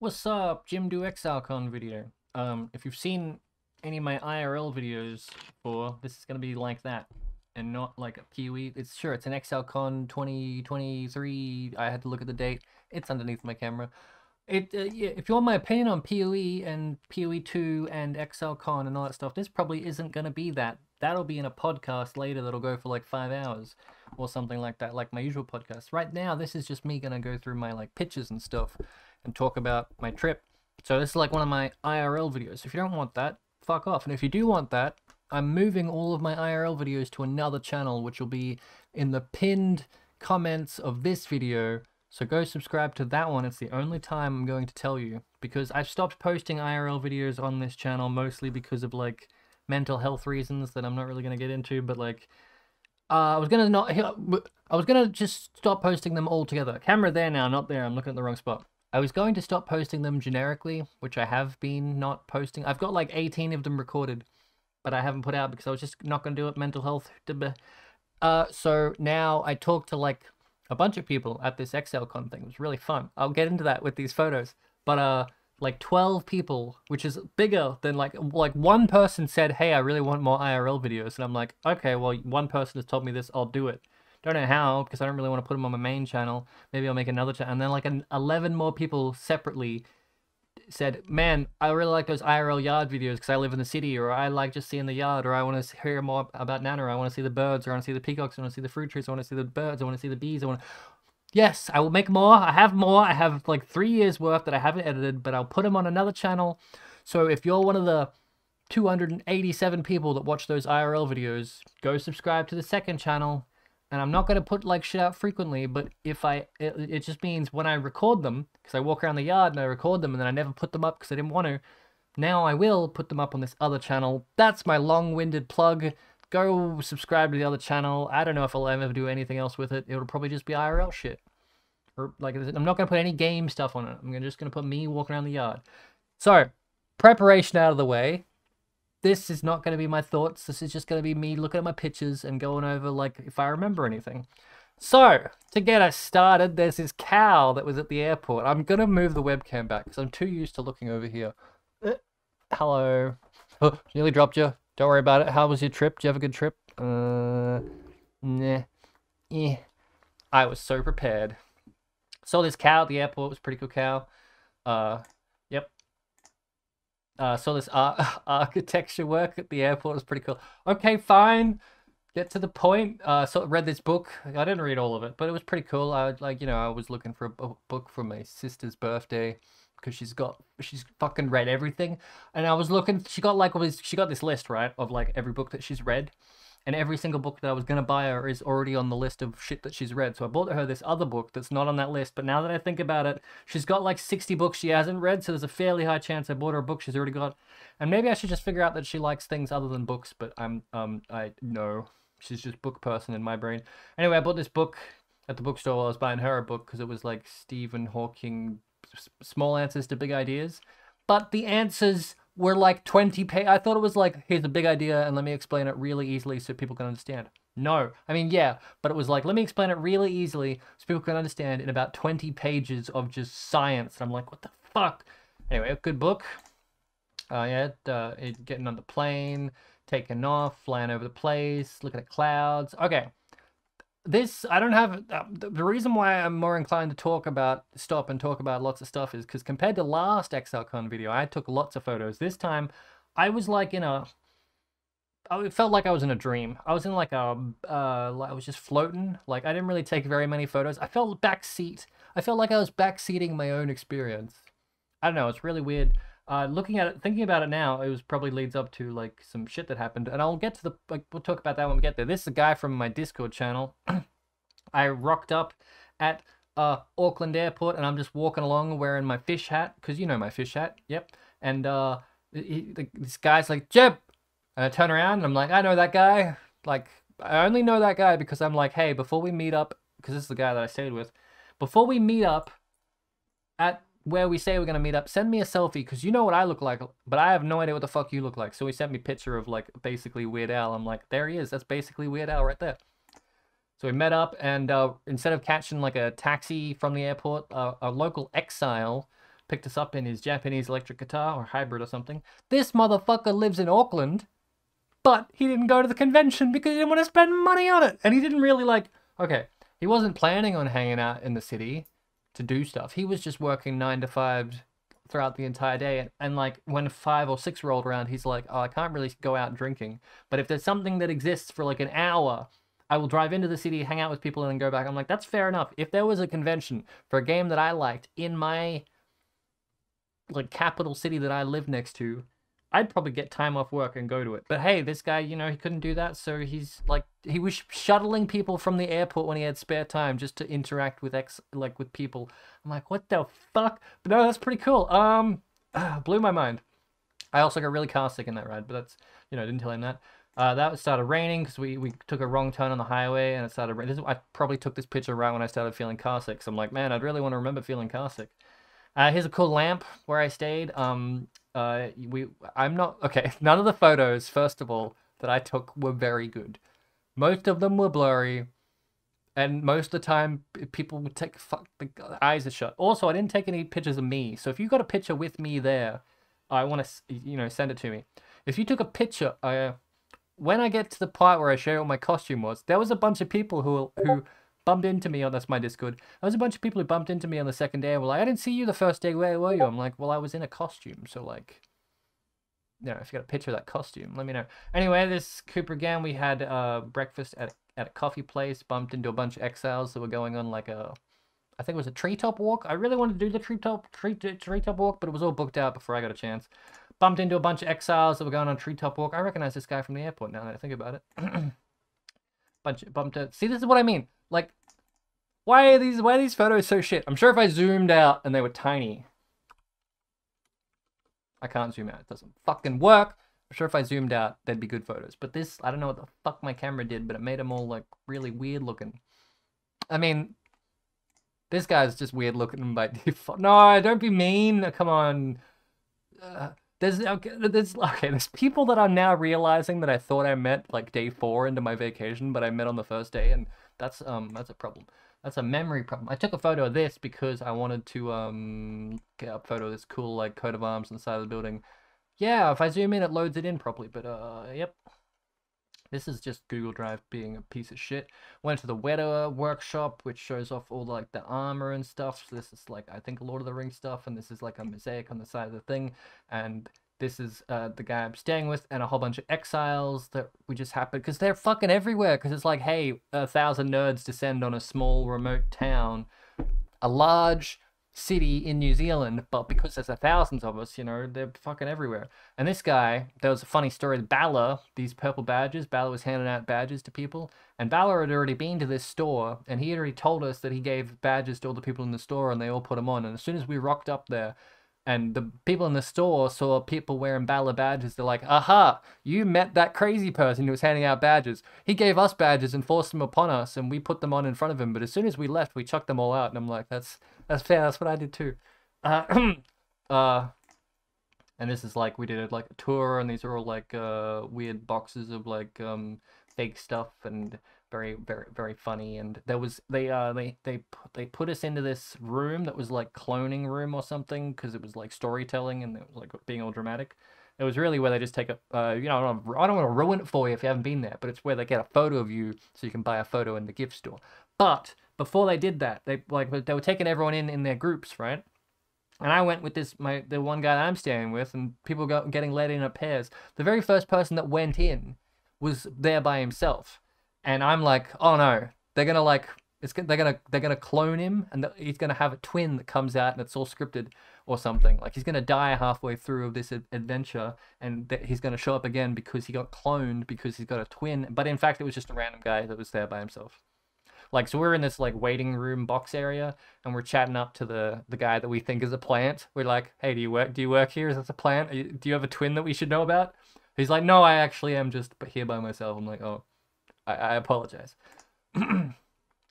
What's up, Jim do Exilecon video. If you've seen any of my IRL videos before, this is gonna be like that, and not like a PoE. It's an Exilecon2023. I had to look at the date. It's underneath my camera. Yeah, if you want my opinion on PoE and PoE 2 and Exilecon and all that stuff, this probably isn't gonna be that. That'll be in a podcast later that'll go for like 5 hours or something like that, like my usual podcast. Right now, this is just me gonna go through my like pictures and stuff and talk about my trip. So this is like one of my IRL videos. If you don't want that, fuck off. And if you do want that, I'm moving all of my IRL videos to another channel, which will be in the pinned comments of this video. So go subscribe to that one. It's the only time I'm going to tell you, because I've stopped posting IRL videos on this channel mostly because of like mental health reasons that I'm not really going to get into, but like I was gonna just stop posting them altogether. Camera there now, not there. I'm looking at the wrong spot. I was going to stop posting them generically, which I have been not posting. I've got like 18 of them recorded, but I haven't put out because I was just not going to do it. Mental health. So now I talked to like a bunch of people at this Exilecon thing. It was really fun. I'll get into that with these photos. But like 12 people, which is bigger than like one person said, "Hey, I really want more IRL videos." And I'm like, "Okay, well, one person has told me this, I'll do it." Don't know how, because I don't really want to put them on my main channel. Maybe I'll make another channel. And then like 11 more people separately said, "Man, I really like those IRL yard videos because I live in the city, or I like just seeing the yard, or I want to hear more about Nana, or I want to see the birds, or I want to see the peacocks, I want to see the fruit trees, I want to see the birds, I want to see the bees, I want to..." Yes, I will make more. I have more. I have like 3 years worth that I haven't edited, but I'll put them on another channel. So if you're one of the 287 people that watch those IRL videos, go subscribe to the second channel. And I'm not going to put like shit out frequently, but if it just means when I record them, because I walk around the yard and I record them and then I never put them up because I didn't want to. Now I will put them up on this other channel. That's my long-winded plug. Go subscribe to the other channel. I don't know if I'll ever do anything else with it. It'll probably just be IRL shit. Or like, I'm not going to put any game stuff on it. I'm just going to put me walking around the yard. So, preparation out of the way. This is not going to be my thoughts. This is just going to be me looking at my pictures and going over, like, if I remember anything. So, to get us started, there's this cow that was at the airport. I'm going to move the webcam back because I'm too used to looking over here. Hello. Oh, nearly dropped you. Don't worry about it. How was your trip? Did you have a good trip? Nah. Yeah. I was so prepared. Saw this cow at the airport. It was a pretty cool cow. Yep. Saw this architecture work at the airport. It was pretty cool. Okay, fine. Get to the point. So read this book. I didn't read all of it, but it was pretty cool. I was looking for a book for my sister's birthday because she's fucking read everything. And I was looking. She got this list, right, of like every book that she's read. And every single book that I was going to buy her is already on the list of shit that she's read. So I bought her this other book that's not on that list. But now that I think about it, she's got like 60 books she hasn't read. So there's a fairly high chance I bought her a book she's already got. And maybe I should just figure out that she likes things other than books. But I know she's just book person in my brain. Anyway, I bought this book at the bookstore while I was buying her a book because it was like Stephen Hawking, Small Answers to Big Ideas. But the answers were like 20 pages. I thought it was like, here's a big idea and let me explain it really easily so people can understand. No. I mean, yeah, but it was like, let me explain it really easily so people can understand in about 20 pages of just science. And I'm like, what the fuck? Anyway, a good book. Getting on the plane, taking off, flying over the place, looking at clouds. Okay. I don't have, the reason why I'm more inclined to stop and talk about lots of stuff is because compared to last Exilecon video, I took lots of photos. This time, I was like it felt like I was in a dream. I was in like I was just floating. Like, I didn't really take very many photos. I felt like I was backseating my own experience. I don't know, it's really weird. Looking at it, thinking about it now, it was probably leads up to like some shit that happened, and I'll get to we'll talk about that when we get there. This is a guy from my Discord channel. I rocked up at Auckland Airport, and I'm just walking along wearing my fish hat, because you know my fish hat. Yep. And this guy's like, "Jeb," and I turn around and I'm like, I know that guy. Like, I only know that guy because I'm like, hey, before we meet up, because this is the guy that I stayed with, before we meet up at where we say we're going to meet up, send me a selfie, because you know what I look like, but I have no idea what the fuck you look like. So he sent me a picture of like basically Weird Al. I'm like, there he is. That's basically Weird Al right there. So we met up, and instead of catching like a taxi from the airport, a local exile picked us up in his Japanese electric guitar or hybrid or something. This motherfucker lives in Auckland, but he didn't go to the convention because he didn't want to spend money on it. And he didn't really like, okay, he wasn't planning on hanging out in the city to do stuff. He was just working 9 to 5 throughout the entire day. And like when 5 or 6 rolled around, he's like, oh, I can't really go out drinking. But if there's something that exists for like an hour, I will drive into the city, hang out with people, and then go back. I'm like, that's fair enough. If there was a convention for a game that I liked in my like capital city that I live next to, I'd probably get time off work and go to it. But hey, this guy, you know, he couldn't do that, so he's like, he was shuttling people from the airport when he had spare time just to interact with with people. I'm like, what the fuck? But no, that's pretty cool. Blew my mind. I also got really car sick in that ride, but that's, you know, I didn't tell him that. That started raining because we took a wrong turn on the highway and it started raining. I probably took this picture right when I started feeling car sick. So I'm like, man, I'd really want to remember feeling car sick. Here's a cool lamp where I stayed. I'm not, okay, none of the photos, first of all, that I took were very good. Most of them were blurry, and most of the time, people would take, the eyes are shut. Also, I didn't take any pictures of me, so if you got a picture with me there, I want to, you know, send it to me. If you took a picture, when I get to the part where I show you what my costume was, there was a bunch of people who bumped into me on, that's my Discord. There was a bunch of people who bumped into me on the second day and were like, I didn't see you the first day, where were you? I'm like, well, I was in a costume, so like, you know, if you got a picture of that costume, let me know. Anyway, this Cooper again, we had breakfast at a coffee place, bumped into a bunch of exiles that were going on like a, I think it was a treetop walk. I really wanted to do the treetop walk, but it was all booked out before I got a chance. Bumped into a bunch of exiles that were going on a treetop walk. I recognize this guy from the airport now that I think about it. Bumped out. See, this is what I mean. Like, why are these photos so shit? I'm sure if I zoomed out and they were tiny. I can't zoom out. It doesn't fucking work. I'm sure if I zoomed out, they'd be good photos. But this, I don't know what the fuck my camera did, but it made them all like really weird looking. I mean, this guy's just weird looking by default. No, don't be mean. Come on. There's people that are now realizing that I thought I met like day 4 into my vacation, but I met on the first day, and that's a problem. That's a memory problem. I took a photo of this because I wanted to get a photo of this cool like coat of arms on the side of the building. Yeah, if I zoom in, it loads it in properly. But yep. This is just Google Drive being a piece of shit. Went to the Weather workshop, which shows off all like the armor and stuff. So this is like, I think, Lord of the Rings stuff, and this is like a mosaic on the side of the thing. And this is the guy I'm staying with, and a whole bunch of exiles that we just happened, because they're fucking everywhere. Because it's like, hey, 1,000 nerds descend on a small remote town, a large city in New Zealand, but because there's thousands of us, you know, they're fucking everywhere. And this guy, there was a funny story. Bala, these purple badges, Bala was handing out badges to people, and Bala had already been to this store, and he had already told us that he gave badges to all the people in the store, and they all put them on. And as soon as we rocked up there, and the people in the store saw people wearing Bala badges, they're like, aha, you met that crazy person who was handing out badges. He gave us badges and forced them upon us, and we put them on in front of him. But as soon as we left, we chucked them all out. And I'm like, that's fair. That's what I did too. And this is like, we did like a tour, and these are all like weird boxes of like fake stuff, and very, very, very funny. And there was, they put us into this room that was like cloning room or something, because it was like storytelling, and it was like being all dramatic. It was really where they just take a, you know, I don't want to ruin it for you if you haven't been there, but it's where they get a photo of you so you can buy a photo in the gift store. But before they did that, they were taking everyone in their groups, right? And I went with the one guy that I'm staying with, and people getting let in pairs. The very first person that went in was there by himself. And I'm like, oh no, they're gonna like, they're gonna clone him, and he's gonna have a twin that comes out, and it's all scripted or something. Like, he's gonna die halfway through this adventure, and he's gonna show up again because he got cloned because he's got a twin. But in fact, it was just a random guy that was there by himself. Like, so we're in this like waiting room box area, and we're chatting up to the guy that we think is a plant. We're like, hey, do you work here? Is this a plant? Do you have a twin that we should know about? He's like, no, I actually am just here by myself. I'm like, oh. I apologize. I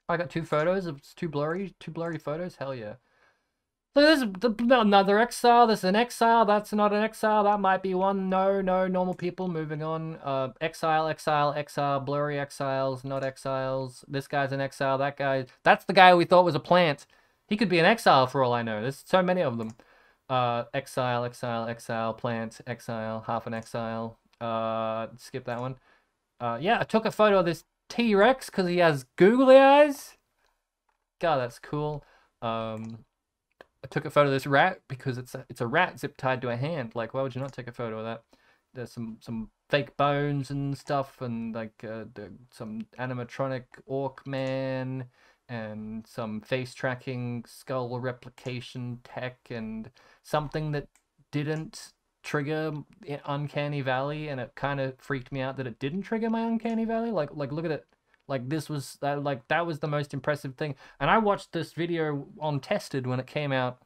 got 2 photos. It's two blurry photos. Hell yeah. So this is another exile. This is an exile. That's not an exile. That might be one. No, normal people. Moving on. Exile. Blurry exiles, not exiles. This guy's an exile. That guy. That's the guy we thought was a plant. He could be an exile for all I know. There's so many of them. Exile, exile, exile, plant, exile, half an exile. Skip that one. Yeah, I took a photo of this T-Rex because he has googly eyes. God, that's cool. I took a photo of this rat because it's a rat zip tied to a hand. Like, why would you not take a photo of that? There's some fake bones and stuff, and like some animatronic orc man, and some face tracking skull replication tech, and something that didn't trigger Uncanny Valley, and it kind of freaked me out that it didn't trigger my Uncanny Valley. Like look at it. Like this was that was the most impressive thing. And I watched this video on Tested when it came out.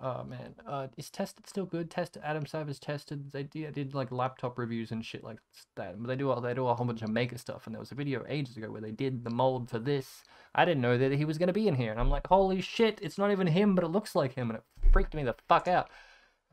Oh man, is Tested still good? Adam Cyber's Tested. They did like laptop reviews and shit like that. They do a whole bunch of maker stuff. And there was a video ages ago where they did the mold for this. I didn't know that he was gonna be in here, and I'm like, holy shit! It's not even him, but it looks like him, and it freaked me the fuck out.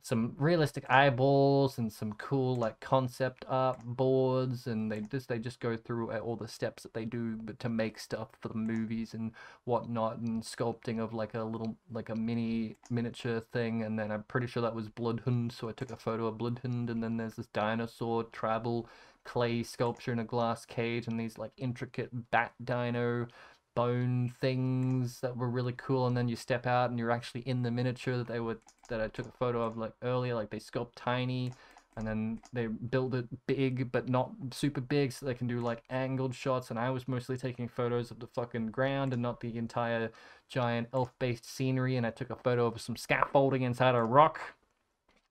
Some realistic eyeballs and some cool like concept art boards, and they just go through all the steps that they do to make stuff for the movies and whatnot, and sculpting of like a miniature thing. And then I'm pretty sure that was Bloodhund, so I took a photo of Bloodhund. And then there's this dinosaur tribal clay sculpture in a glass cage, and these like intricate bat dino bone things that were really cool. And then you step out and you're actually in the miniature that I took a photo of like earlier. Like they sculpt tiny, and then they build it big but not super big, so they can do like angled shots. And I was mostly taking photos of the fucking ground and not the entire giant elf-based scenery. And I took a photo of some scaffolding inside a rock.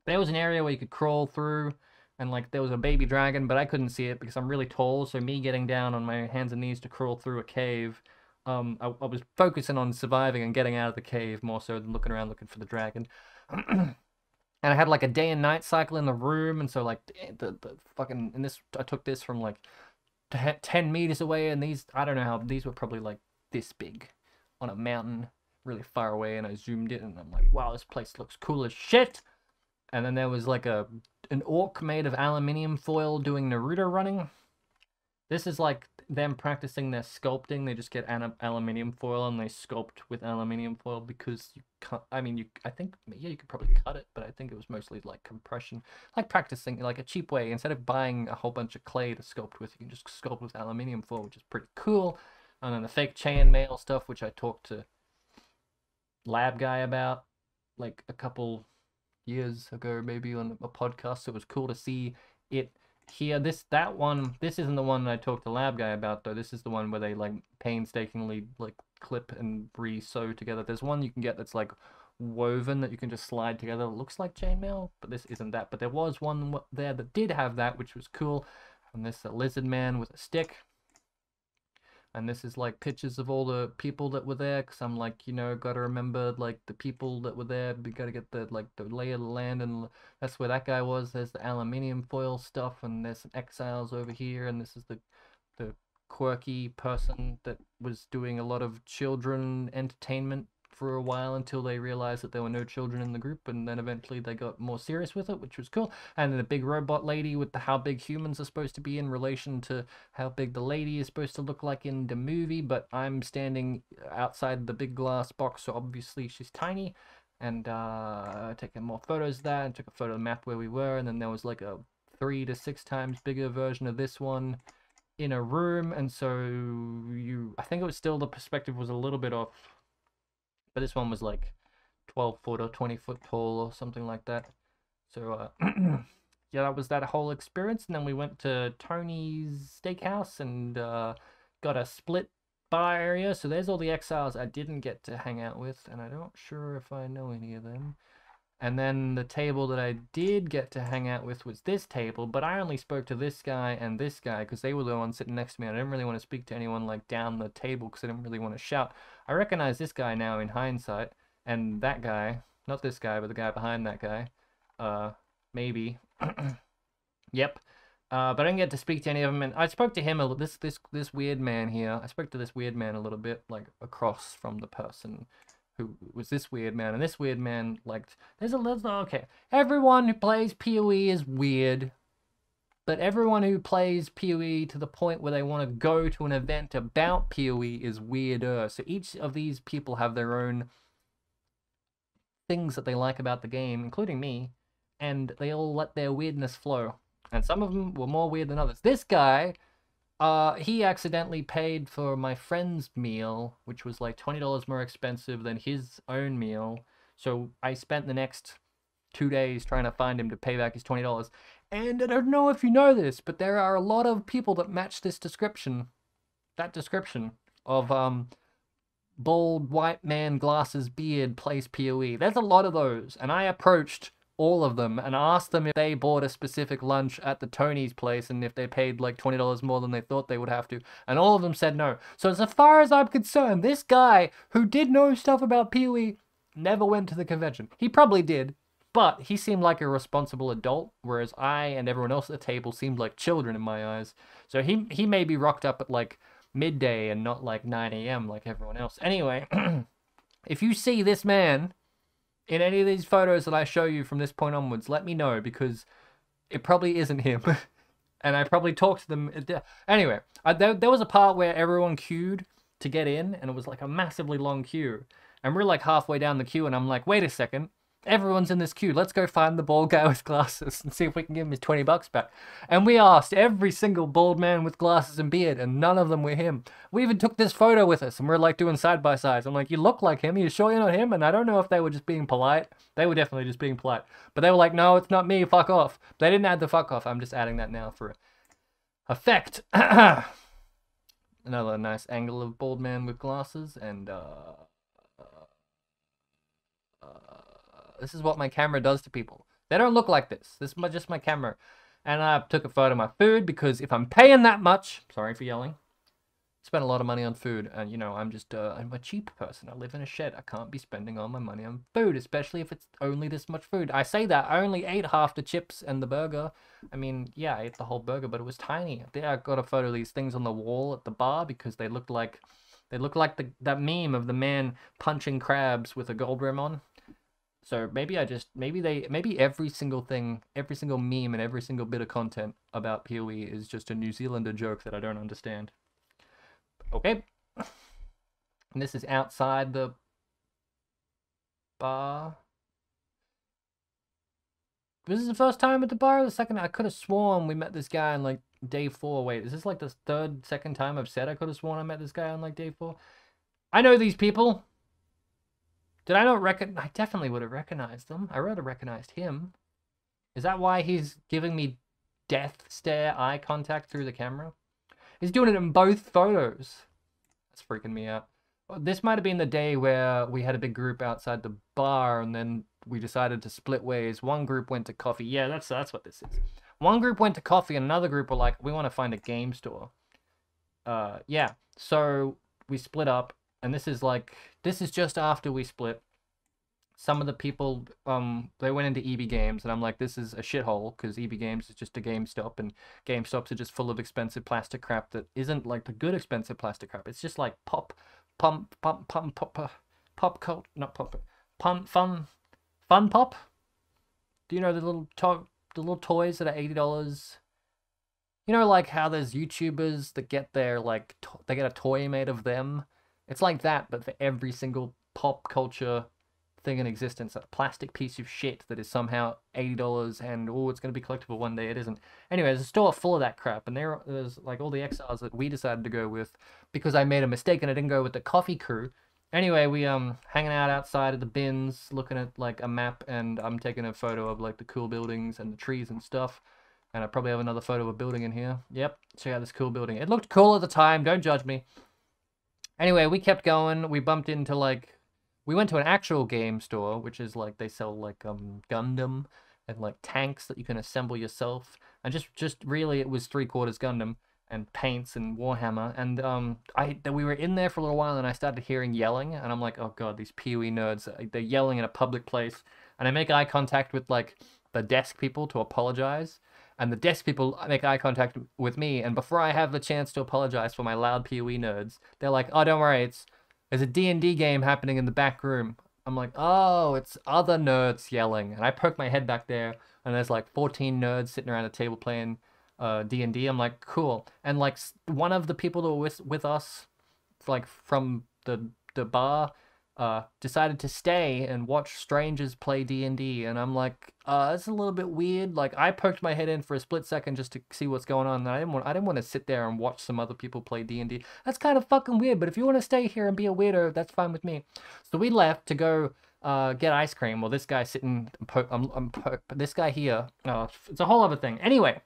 There was an area where you could crawl through, and like there was a baby dragon, but I couldn't see it because I'm really tall. So me getting down on my hands and knees to crawl through a cave, I was focusing on surviving and getting out of the cave more so than looking around looking for the dragon. And I had like a day and night cycle in the room, and so like the fucking, and this, I took this from like 10 meters away, and these, I don't know how, these were probably like this big on a mountain really far away, and I zoomed in and I'm like, wow, this place looks cool as shit. And then there was like an orc made of aluminium foil doing Naruto running. This is like them practicing their sculpting. They just get aluminium foil and they sculpt with aluminium foil because you can't. I mean, I think, yeah, you could probably cut it, but I think it was mostly like compression, like practicing, like a cheap way. Instead of buying a whole bunch of clay to sculpt with, you can just sculpt with aluminium foil, which is pretty cool. And then the fake chainmail stuff, which I talked to Lab Guy about like a couple years ago, maybe on a podcast. So it was cool to see it here. This isn't the one that I talked to Lab Guy about though. This is the one where they like painstakingly like clip and re-sew together. There's one you can get that's like woven that you can just slide together. It looks like chainmail, but this isn't that. But there was one there that did have that, which was cool. And this lizard man with a stick. And this is like pictures of all the people that were there, because I'm like, you know, gotta remember like the people that were there. We gotta get the like the lay of the land, and that's where that guy was. There's the aluminium foil stuff, and there's some exiles over here, and this is the quirky person that was doing a lot of children entertainment for a while until they realized that there were no children in the group, and then eventually they got more serious with it, which was cool. And then the big robot lady with the how big humans are supposed to be in relation to how big the lady is supposed to look like in the movie, but I'm standing outside the big glass box, so obviously she's tiny. And taking more photos of that, and took a photo of the map where we were, and then there was like a 3 to 6 times bigger version of this one in a room. And so I think it was still, the perspective was a little bit off, but this one was like 12 foot or 20 foot tall or something like that. So yeah, that was that whole experience. And then we went to Tony's Steakhouse and got a split bar area. So there's all the exiles I didn't get to hang out with, and I'm not sure if I know any of them. And then the table that I did get to hang out with was this table, but I only spoke to this guy and this guy because they were the ones sitting next to me. I didn't really want to speak to anyone like down the table because I didn't really want to shout. I recognize this guy now in hindsight, and that guy, not this guy, but the guy behind that guy, maybe. Yep. But I didn't get to speak to any of them, and I spoke to him this weird man here. I spoke to this weird man a little bit, like across from the person who was this weird man, and this weird man liked, there's a little, okay, everyone who plays PoE is weird, but everyone who plays PoE to the point where they want to go to an event about PoE is weirder. So each of these people have their own things that they like about the game, including me, and they all let their weirdness flow. And some of them were more weird than others. This guy, he accidentally paid for my friend's meal, which was like $20 more expensive than his own meal. So I spent the next 2 days trying to find him to pay back his $20. And I don't know if you know this, but there are a lot of people that match this description. That description of bald white man, glasses, beard, plays PoE. There's a lot of those, and I approached all of them and asked them if they bought a specific lunch at the Tony's place and if they paid like $20 more than they thought they would have to, and all of them said no. So as far as I'm concerned, this guy who did know stuff about PoE never went to the convention. He probably did, but he seemed like a responsible adult, whereas I and everyone else at the table seemed like children in my eyes. So he maybe rocked up at like midday and not like 9 a.m. like everyone else. Anyway, if you see this man in any of these photos that I show you from this point onwards, let me know, because it probably isn't him. And I probably talked to them. Anyway, there was a part where everyone queued to get in, and it was like a massively long queue. And we're like halfway down the queue, and I'm like, wait a second. Everyone's in this queue. Let's go find the bald guy with glasses and see if we can give him his $20 back. And we asked every single bald man with glasses and beard, and none of them were him. We even took this photo with us, and we're like doing side by sides. I'm like, you look like him. Are you sure you're not him? And I don't know if they were just being polite. They were definitely just being polite. But they were like, no, it's not me. Fuck off. They didn't add the fuck off. I'm just adding that now for effect. Another nice angle of bald man with glasses, and this is what my camera does to people. They don't look like this. This is just my camera. And I took a photo of my food, because if I'm paying that much, sorry for yelling, spend a lot of money on food. And, you know, I'm just, I'm a cheap person. I live in a shed. I can't be spending all my money on food, especially if it's only this much food. I say that. I only ate half the chips and the burger. I mean, yeah, I ate the whole burger, but it was tiny. There, I got a photo of these things on the wall at the bar, because they looked like that meme of the man punching crabs with a gold rim on. So maybe every single thing, every single meme and every single bit of content about PoE is just a New Zealander joke that I don't understand. Okay. And this is outside the bar. This is the first time at the bar or the second? I could have sworn we met this guy on like day 4. Wait, is this like the second time I've said I could have sworn I met this guy on like day 4? I know these people. Did I not recognize? I definitely would have recognized them. I would have recognized him. Is that why he's giving me death stare eye contact through the camera? He's doing it in both photos. That's freaking me out. This might have been the day where we had a big group outside the bar, and then we decided to split ways. One group went to coffee. Yeah, that's what this is. One group went to coffee, and another group were like, we want to find a game store. Yeah. So we split up. And this is just after we split. Some of the people, they went into EB Games, and I'm like, this is a shithole, because EB Games is just a GameStop, and GameStops are just full of expensive plastic crap that isn't like the good expensive plastic crap. It's just like fun pop. Do you know the little toys that are $80? You know, like how there's YouTubers that get their they get a toy made of them. It's like that, but for every single pop culture thing in existence, a plastic piece of shit that is somehow $80 and, oh, it's going to be collectible one day. It isn't. Anyway, there's a store full of that crap, and there's like all the XRs that we decided to go with because I made a mistake and I didn't go with the coffee crew. Anyway, we hanging out outside of the bins, looking at like a map, and I'm taking a photo of like the cool buildings and the trees and stuff. And I probably have another photo of a building in here. Yep, check out this cool building. It looked cool at the time, don't judge me. Anyway, we kept going. We bumped into we went to an actual game store, which is like they sell like Gundam and like tanks that you can assemble yourself. And just really it was 3/4 Gundam and paints and Warhammer. And we were in there for a little while, and I started hearing yelling, and I'm like, oh god, these PoE nerds, they're yelling in a public place. And I make eye contact with like the desk people to apologize. And the desk people make eye contact with me, and before I have the chance to apologize for my loud PoE nerds, they're like, oh, don't worry, there's a D&D game happening in the back room. I'm like, oh, it's other nerds yelling. And I poke my head back there, and there's like 14 nerds sitting around a table playing D&D. I'm like, cool. And like one of the people that were with us, like from the bar, decided to stay and watch strangers play D&D, and I'm like, it's a little bit weird. Like, I poked my head in for a split second just to see what's going on, and I didn't want to sit there and watch some other people play D&D. That's kind of fucking weird, but if you want to stay here and be a weirdo, that's fine with me. So we left to go get ice cream. Well, this guy sitting, this guy here, it's a whole other thing. Anyway,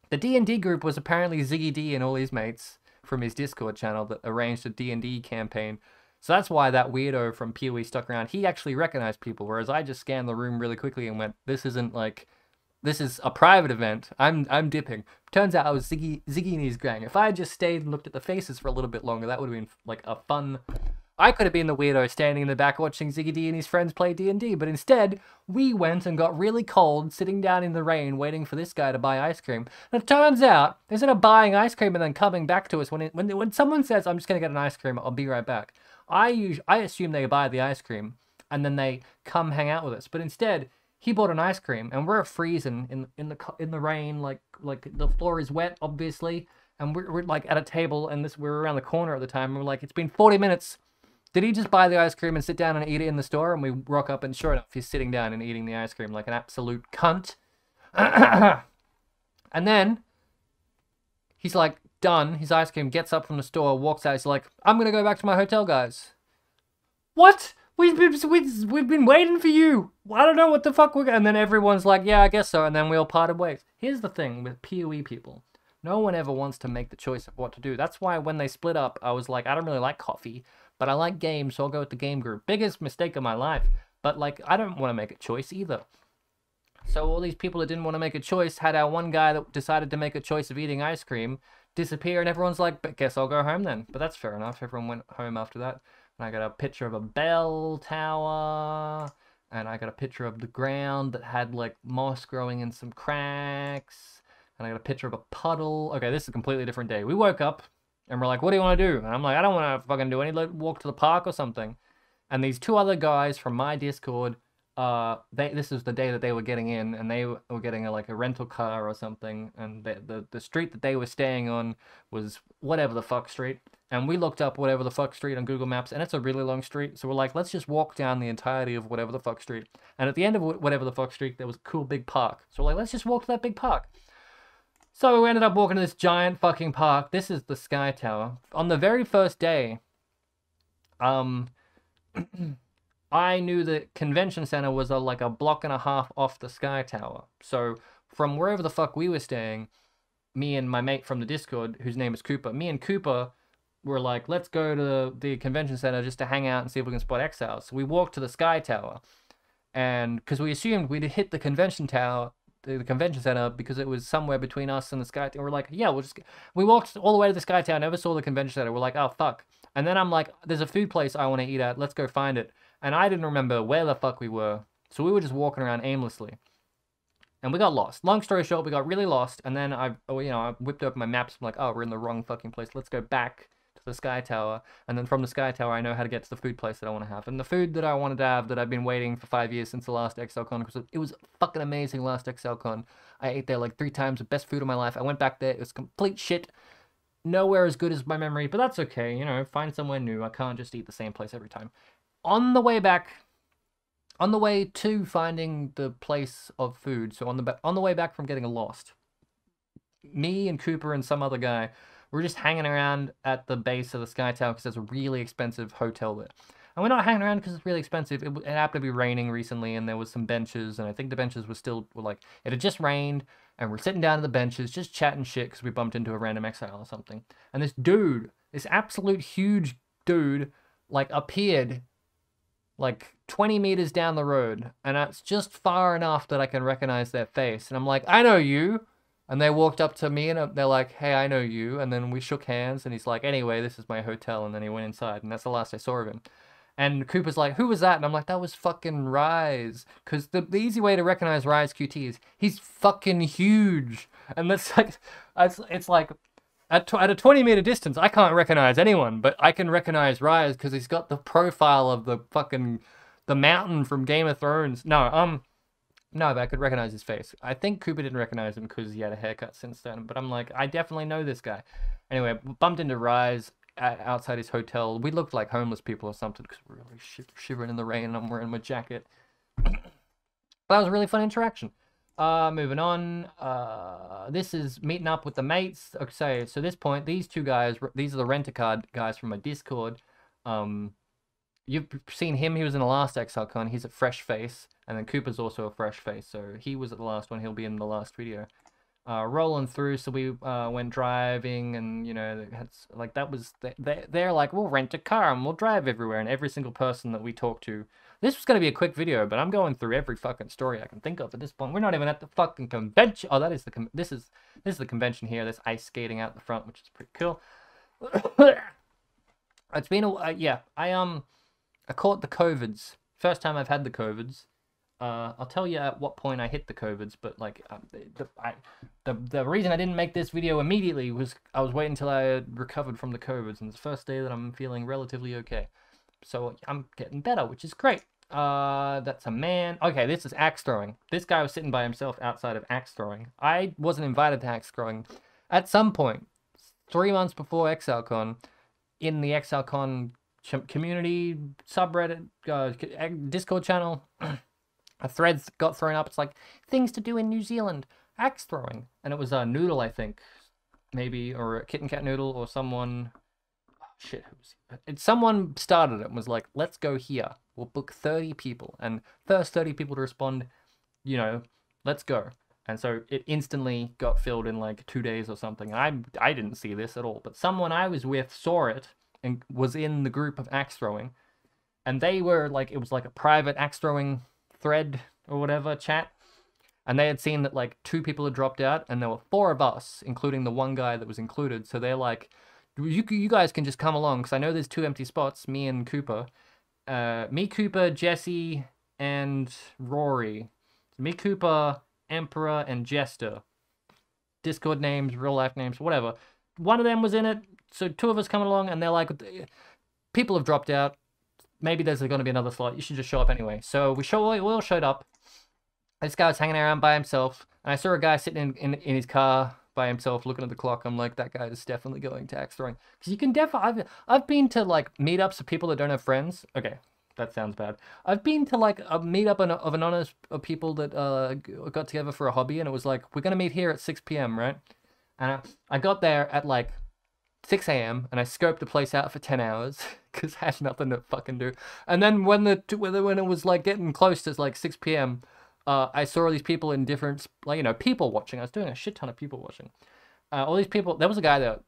the D&D group was apparently Ziggy D and all his mates from his Discord channel that arranged a D&D campaign. So that's why that weirdo from PoE stuck around. He actually recognized people, whereas I just scanned the room really quickly and went, this isn't like, this is a private event. I'm dipping. Turns out I was Ziggy and his gang. If I had just stayed and looked at the faces for a little bit longer, that would have been like a fun... I could have been the weirdo standing in the back watching Ziggy D and his friends play D&D, but instead, we went and got really cold, sitting down in the rain, waiting for this guy to buy ice cream. And it turns out, instead of buying ice cream and then coming back to us, when someone says, I'm just going to get an ice cream, I'll be right back, I assume they buy the ice cream, and then they come hang out with us. But instead, he bought an ice cream, and we're freezing in the rain, like the floor is wet, obviously, and we're like at a table, and we're around the corner at the time, and we're like, it's been 40 minutes. Did he just buy the ice cream and sit down and eat it in the store? And we rock up, and sure enough, he's sitting down and eating the ice cream like an absolute cunt. And then he's like done his ice cream, gets up from the store, walks out. He's like, I'm gonna go back to my hotel, guys. What? We've been waiting for you. I don't know what the fuck we're. And then everyone's like, yeah, I guess so. And then we all parted ways. Here's the thing with PoE people. No one ever wants to make the choice of what to do. That's why when they split up, I was like, I don't really like coffee, but I like games, so I'll go with the game group. Biggest mistake of my life. But, like, I don't want to make a choice either. So all these people that didn't want to make a choice had our one guy that decided to make a choice of eating ice cream disappear, and everyone's like, but guess I'll go home then. But that's fair enough. Everyone went home after that. And I got a picture of a bell tower, and I got a picture of the ground that had, like, moss growing in some cracks. And I got a picture of a puddle. Okay, this is a completely different day. We woke up, and we're like, what do you want to do? And I'm like, I don't want to fucking do anything. Let's walk to the park or something. And these two other guys from my Discord, this is the day that they were getting in, and they were getting like a rental car or something. And the street that they were staying on was whatever the fuck street. And we looked up whatever the fuck street on Google Maps, and it's a really long street. So we're like, let's just walk down the entirety of whatever the fuck street. And at the end of whatever the fuck street, there was a cool big park. So we're like, let's just walk to that big park. So we ended up walking to this giant fucking park. This is the Sky Tower. On the very first day, I knew the convention center was like a block and a half off the Sky Tower. So from wherever the fuck we were staying, me and my mate from the Discord, whose name is Cooper, me and Cooper were like, let's go to the convention center just to hang out and see if we can spot Exiles. So we walked to the Sky Tower, and because we assumed we'd hit the convention tower, the convention center, because it was somewhere between us and the Sky Tower. We're like, yeah, we walked all the way to the Sky Tower, never saw the convention center. We're like, oh fuck. And then I'm like, there's a food place I want to eat at, let's go find it. And I didn't remember where the fuck we were, so we were just walking around aimlessly, and we got lost. Long story short, we got really lost, and then I whipped up my maps. I'm like, oh, we're in the wrong fucking place, let's go back to the Sky Tower. And then from the Sky Tower, I know how to get to the food place that I want to have. And the food that I wanted to have, that I've been waiting for 5 years since the last Exilecon, because it was fucking amazing last Exilecon. I ate there like 3 times, the best food of my life. I went back there, it was complete shit. Nowhere as good as my memory, but that's okay, you know, find somewhere new. I can't just eat the same place every time. On the way to finding the place of food, so on the way back from getting lost, me and Cooper and some other guy, we're just hanging around at the base of the Sky Tower because there's a really expensive hotel there. And we're not hanging around because it's really expensive. It happened to be raining recently, and there was some benches, and I think the benches were like, it had just rained, and we're sitting down at the benches, just chatting shit because we bumped into a random exile or something. And this dude, this absolute huge dude, like appeared like 20 meters down the road, and it's just far enough that I can recognize their face. And I'm like, I know you. And they walked up to me, and they're like, hey, I know you. And then we shook hands, and he's like, anyway, this is my hotel. And then he went inside, and that's the last I saw of him. And Cooper's like, who was that? And I'm like, that was fucking Rise. Because the easy way to recognize Rise QT is he's fucking huge. And that's like, it's like, at a 20-meter distance, I can't recognize anyone, but I can recognize Rise because he's got the profile of the mountain from Game of Thrones. No, but I could recognize his face. I think Cooper didn't recognize him because he had a haircut since then, but I'm like, I definitely know this guy. Anyway, bumped into Rise. outside his hotel. We looked like homeless people or something because we were really shivering in the rain and I'm wearing my jacket. That was a really fun interaction. Moving on. This is meeting up with the mates. Okay, so this point, these two guys, these are the rent-a-car guys from my Discord. You've seen him. He was in the last Exilecon. He's a fresh face, and then Cooper's also a fresh face. So he was at the last one. He'll be in the last video. Rolling through, so we went driving, and you know, like that was they're like, we'll rent a car and we'll drive everywhere, and every single person that we talked to. This was going to be a quick video, but I'm going through every fucking story I can think of at this point. We're not even at the fucking convention. Oh, that is the this is the convention here. There's ice skating out the front, which is pretty cool. It's been a yeah. I caught the COVIDs. First time I've had the COVIDs. I'll tell you at what point I hit the COVIDs, but like the reason I didn't make this video immediately was I was waiting until I had recovered from the COVIDs, and it's the first day that I'm feeling relatively okay. So I'm getting better, which is great. That's a man. Okay, this is axe throwing. This guy was sitting by himself outside of axe throwing. I wasn't invited to axe throwing. At some point, 3 months before Exilecon, in the Exilecon community subreddit Discord channel, a thread got thrown up. It's like, things to do in New Zealand, axe throwing. And it was a Noodle, I think. Maybe, or a Kitten Cat Noodle, or someone... Shit, someone started it and was like, let's go here. We'll book 30 people. And first 30 people to respond, you know, let's go. And so it instantly got filled in like 2 days or something. And I didn't see this at all. But someone I was with saw it and was in the group of axe throwing. And they were like, it was like a private axe throwing thread or whatever, chat. And they had seen that like 2 people had dropped out. And there were 4 of us, including the one guy that was included. So they're like... You guys can just come along, because I know there's 2 empty spots, me and Cooper. Me, Cooper, Jesse, and Rory. Me, Cooper, Emperor, and Jester. Discord names, real life names, whatever. One of them was in it, so 2 of us coming along, and they're like, people have dropped out. Maybe there's going to be another slot. You should just show up anyway. So we all showed up. This guy was hanging around by himself, and I saw a guy sitting in his car by himself looking at the clock. I'm like, that guy is definitely going to axe throwing, because you can definitely... I've been to like meetups of people that don't have friends. Okay, that sounds bad. I've been to like a meetup of anonymous people that got together for a hobby, and it was like, we're gonna meet here at 6 p.m. right? And I got there at like 6 a.m. and I scoped the place out for 10 hours because I had nothing to fucking do. And then when it was like getting close to like 6 p.m. I saw all these people in different, like, you know, people watching. I was doing a shit ton of people watching. All these people, there was a guy that,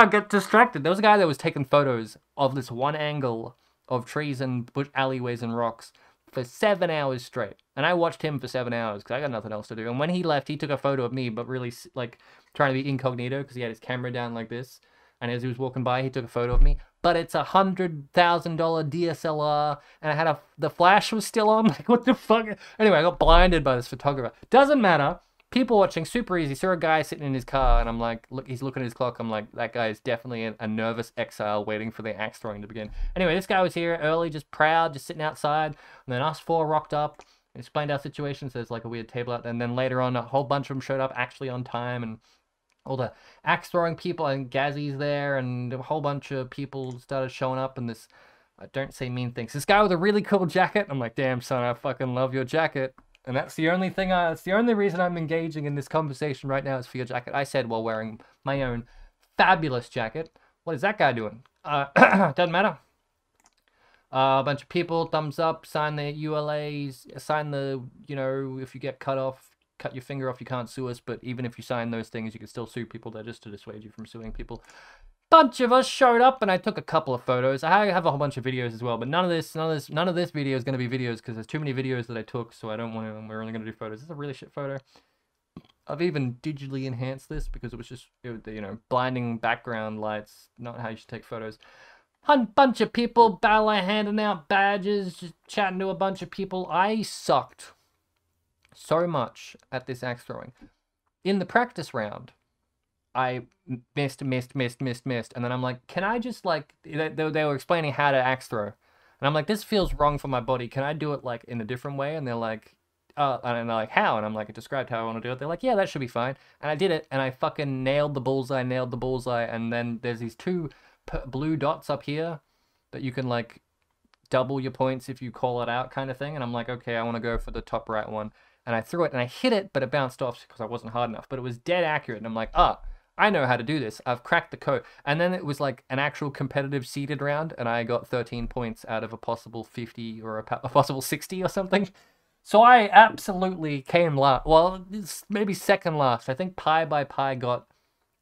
get distracted. There was a guy that was taking photos of this one angle of trees and bush alleyways and rocks for 7 hours straight. And I watched him for 7 hours because I got nothing else to do. And when he left, he took a photo of me, but really, like, trying to be incognito because he had his camera down like this. And as he was walking by, he took a photo of me. But it's a $100,000 DSLR, and I had the flash was still on. Like, what the fuck? Anyway, I got blinded by this photographer. Doesn't matter. People watching, super easy. Saw a guy sitting in his car, and I'm like, look, he's looking at his clock. I'm like, that guy is definitely a nervous exile waiting for the axe throwing to begin. Anyway, this guy was here early, just proud, just sitting outside. And then us 4 rocked up and explained our situation. So there's like a weird table out there. And then later on, a whole bunch of them showed up actually on time, and all the axe throwing people, and Gazzy's there, and a whole bunch of people started showing up, and this, don't say mean things, this guy with a really cool jacket. I'm like, damn son, I fucking love your jacket. And that's the only thing, it's the only reason I'm engaging in this conversation right now is for your jacket. I said while wearing my own fabulous jacket. What is that guy doing? Doesn't matter. A bunch of people, thumbs up, sign the ULAs, sign the, you know, if you get cut off, cut your finger off, you can't sue us, but even if you sign those things, you can still sue people. They're just to dissuade you from suing people. Bunch of us showed up, and I took a couple of photos. I have a whole bunch of videos as well, but none of this video is going to be videos because there's too many videos that I took, so I don't want to. We're only going to do photos. This is a really shit photo. I've even digitally enhanced this because it was just, you know, blinding background lights. Not how you should take photos. Bunch of people, handing out badges, just chatting to a bunch of people. I sucked so much at this axe throwing. In the practice round, I missed, and then I'm like, can I just, like, they were explaining how to axe throw, and I'm like, this feels wrong for my body, can I do it, like, in a different way? And they're like, and they're like, how? And I'm like, I described how I want to do it. They're like, yeah, that should be fine. And I did it, and I fucking nailed the bullseye, and then there's these two blue dots up here that you can, like, double your points if you call it out kind of thing. And I'm like, okay, I want to go for the top right one. And I threw it, and I hit it, but it bounced off because I wasn't hard enough. But it was dead accurate, and I'm like, I know how to do this. I've cracked the code. And then it was like an actual competitive seeded round, and I got 13 points out of a possible 50 or a possible 60 or something. So I absolutely came last. Well, maybe second last. I think Pi by Pi got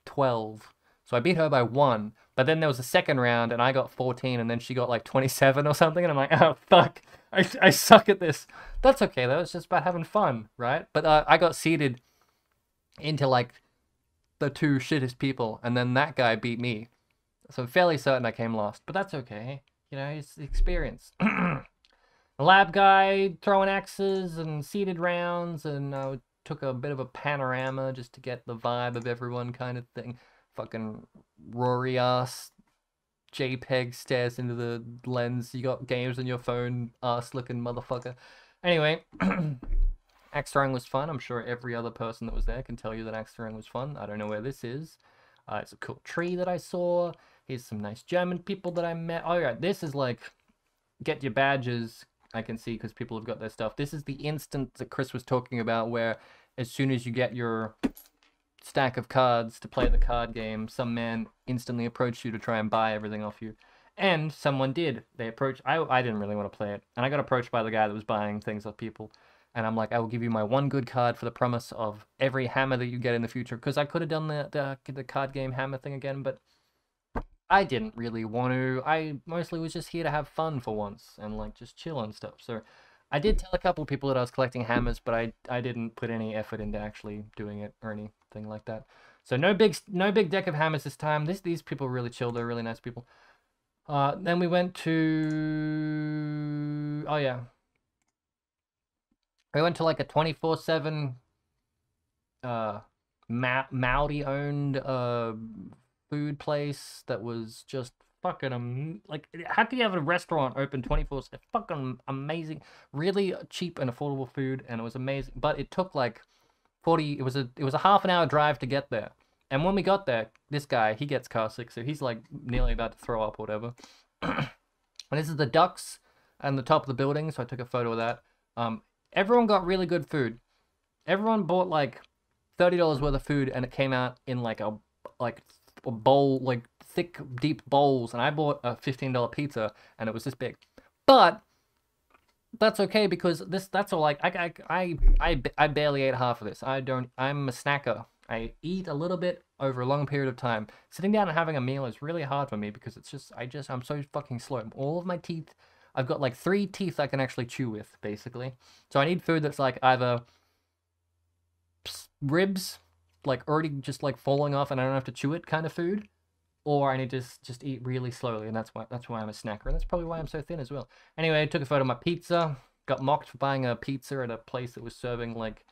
12. So I beat her by 1. But then there was a second round, and I got 14, and then she got like 27 or something. And I'm like, oh, fuck. I suck at this. That's okay, though. It's just about having fun, right? But I got seeded into, like, the two shittest people, and then that guy beat me. So I'm fairly certain I came last, but that's okay. You know, it's the experience. The lab guy throwing axes and seeded rounds, and I took a bit of a panorama just to get the vibe of everyone kind of thing. Fucking Rory ass JPEG stares into the lens. You got games on your phone, ass looking motherfucker. Anyway, axe throwing was fun. I'm sure every other person that was there can tell you that axe throwing was fun. I don't know where this is. It's a cool tree that I saw. Here's some nice German people that I met. Oh, yeah, this is like, get your badges, I can see, because people have got their stuff. This is the instant that Chris was talking about, where as soon as you get your stack of cards to play the card game, some man instantly approached you to try and buy everything off you. And someone did. They approached... I didn't really want to play it. And I got approached by the guy that was buying things off people. And I'm like, I will give you my one good card for the promise of every hammer that you get in the future. Because I could have done the card game hammer thing again, but I didn't really want to. I mostly was just here to have fun for once and, like, just chill and stuff. So I did tell a couple of people that I was collecting hammers, but I didn't put any effort into actually doing it or anything like that. So no big deck of hammers this time. These people are really chill. They're really nice people. Then we went to... Oh, yeah. We went to, like, a 24/7 Maori-owned food place that was just fucking... like, how can you have a restaurant open 24/7? Fucking amazing. Really cheap and affordable food, and it was amazing. But it took, like, 40... It was a half an hour drive to get there. And when we got there, this guy, he gets car sick, so he's, like, nearly about to throw up or whatever. And this is the ducks and the top of the building, so I took a photo of that. Everyone got really good food. Everyone bought, like, $30 worth of food, and it came out in, like, a bowl, like, thick, deep bowls. And I bought a $15 pizza, and it was this big. But that's okay, because that's all, like, I barely ate half of this. I'm a snacker. I eat a little bit over a long period of time. Sitting down and having a meal is really hard for me, because it's just, I'm so fucking slow. All of my teeth, I've got like 3 teeth I can actually chew with, basically. So I need food that's like either ribs, like already just like falling off and I don't have to chew it kind of food, or I need to just eat really slowly, and that's why I'm a snacker, and that's probably why I'm so thin as well. Anyway, I took a photo of my pizza, got mocked for buying a pizza at a place that was serving like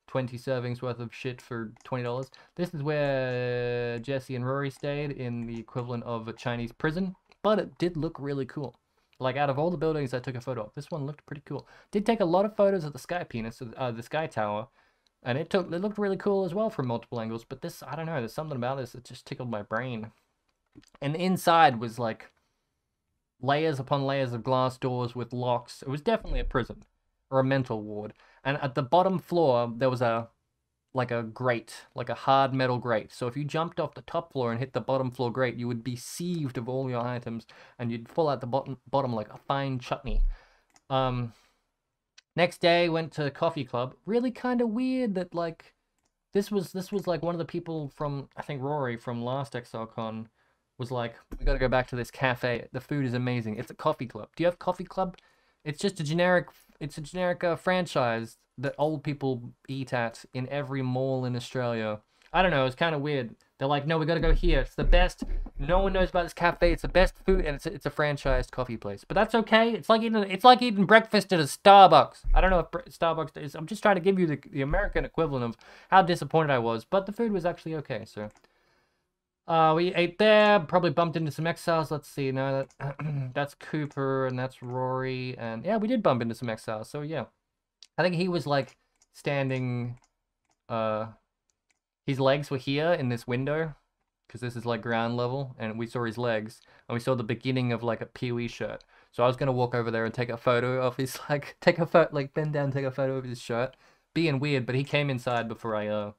20 servings worth of shit for $20. This is where Jesse and Rory stayed, in the equivalent of a Chinese prison, but it did look really cool. Like, out of all the buildings I took a photo of, this one looked pretty cool. Did take a lot of photos of the Sky Penis, the Sky Tower, and it looked really cool as well from multiple angles, but this, I don't know, there's something about this that just tickled my brain. And inside was like layers upon layers of glass doors with locks. It was definitely a prison or a mental ward. And at the bottom floor, there was a grate, like a hard metal grate. So if you jumped off the top floor and hit the bottom floor grate, you would be sieved of all your items, and you'd fall out the bottom like a fine chutney. Next day, went to Coffee Club. Really kind of weird that, like, this was like one of the people from, I think Rory from last Exilecon was like, we gotta go back to this cafe. The food is amazing. It's a coffee club. Do you have Coffee Club? It's just a generic, franchise that old people eat at in every mall in Australia. I don't know, it's kind of weird. They're like, no, we gotta go here. It's the best. No one knows about this cafe. It's the best food, and it's a franchised coffee place. But that's okay. It's like eating breakfast at a Starbucks. I don't know if Starbucks is. I'm just trying to give you the American equivalent of how disappointed I was. But the food was actually okay. So we ate there. Probably bumped into some exiles. Let's see. No, that's Cooper and that's Rory, and yeah, we did bump into some exiles. So yeah, I think he was like standing, his legs were here in this window, because this is like ground level, and we saw his legs, and we saw the beginning of like a PoE shirt. So I was gonna walk over there and take a photo of his, like, take a photo, like bend down, take a photo of his shirt, being weird, but he came inside before I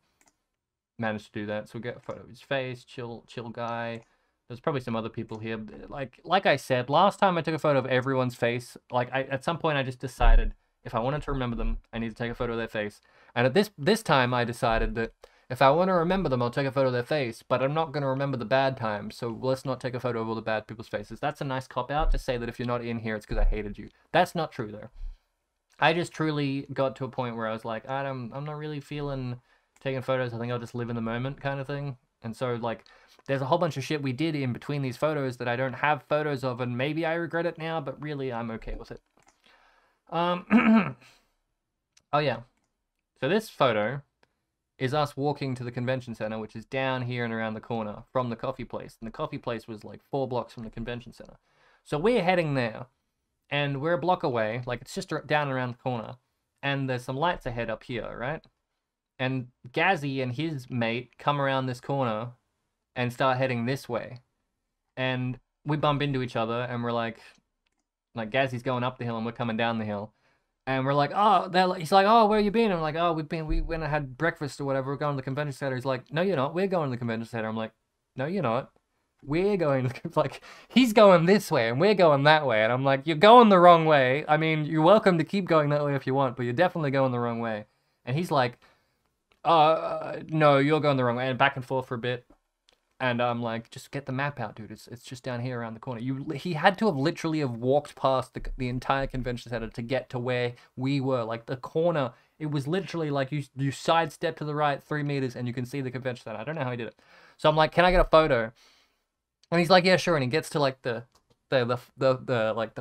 managed to do that. So we get a photo of his face, chill guy. There's probably some other people here. Like I said, last time I took a photo of everyone's face, like at some point I just decided if I wanted to remember them, I need to take a photo of their face. And at this time I decided that if I want to remember them, I'll take a photo of their face, but I'm not going to remember the bad times, so let's not take a photo of all the bad people's faces. That's a nice cop-out to say that if you're not in here, it's because I hated you. That's not true, though. I just truly got to a point where I was like, I'm not really feeling taking photos. I think I'll just live in the moment kind of thing. And so, like, there's a whole bunch of shit we did in between these photos that I don't have photos of, and maybe I regret it now, but really, I'm okay with it. Oh, yeah. So this photo is us walking to the convention center, which is down here and around the corner from the coffee place. And the coffee place was like 4 blocks from the convention center. So we're heading there, and we're a block away. Like, it's just down around the corner. And there's some lights ahead up here, right? And Gazzy and his mate come around this corner and start heading this way. And we bump into each other, and we're like Gazzy's going up the hill and we're coming down the hill. And we're like, oh, he's like, oh, where you been? I'm like, oh, we went and had breakfast or whatever. We're going to the convention center. He's like, no, you're not. We're going to the convention center. I'm like, no, you're not. We're going to, like, he's going this way and we're going that way. And I'm like, you're going the wrong way. I mean, you're welcome to keep going that way if you want, but you're definitely going the wrong way. And he's like, no, you're going the wrong way. And back and forth for a bit. And I'm like, just get the map out, dude. It's just down here around the corner. He had to have literally walked past the entire convention center to get to where we were. Like, the corner, it was literally like you sidestep to the right 3 meters and you can see the convention center. I don't know how he did it. So I'm like, can I get a photo? And he's like, yeah, sure. And he gets to like the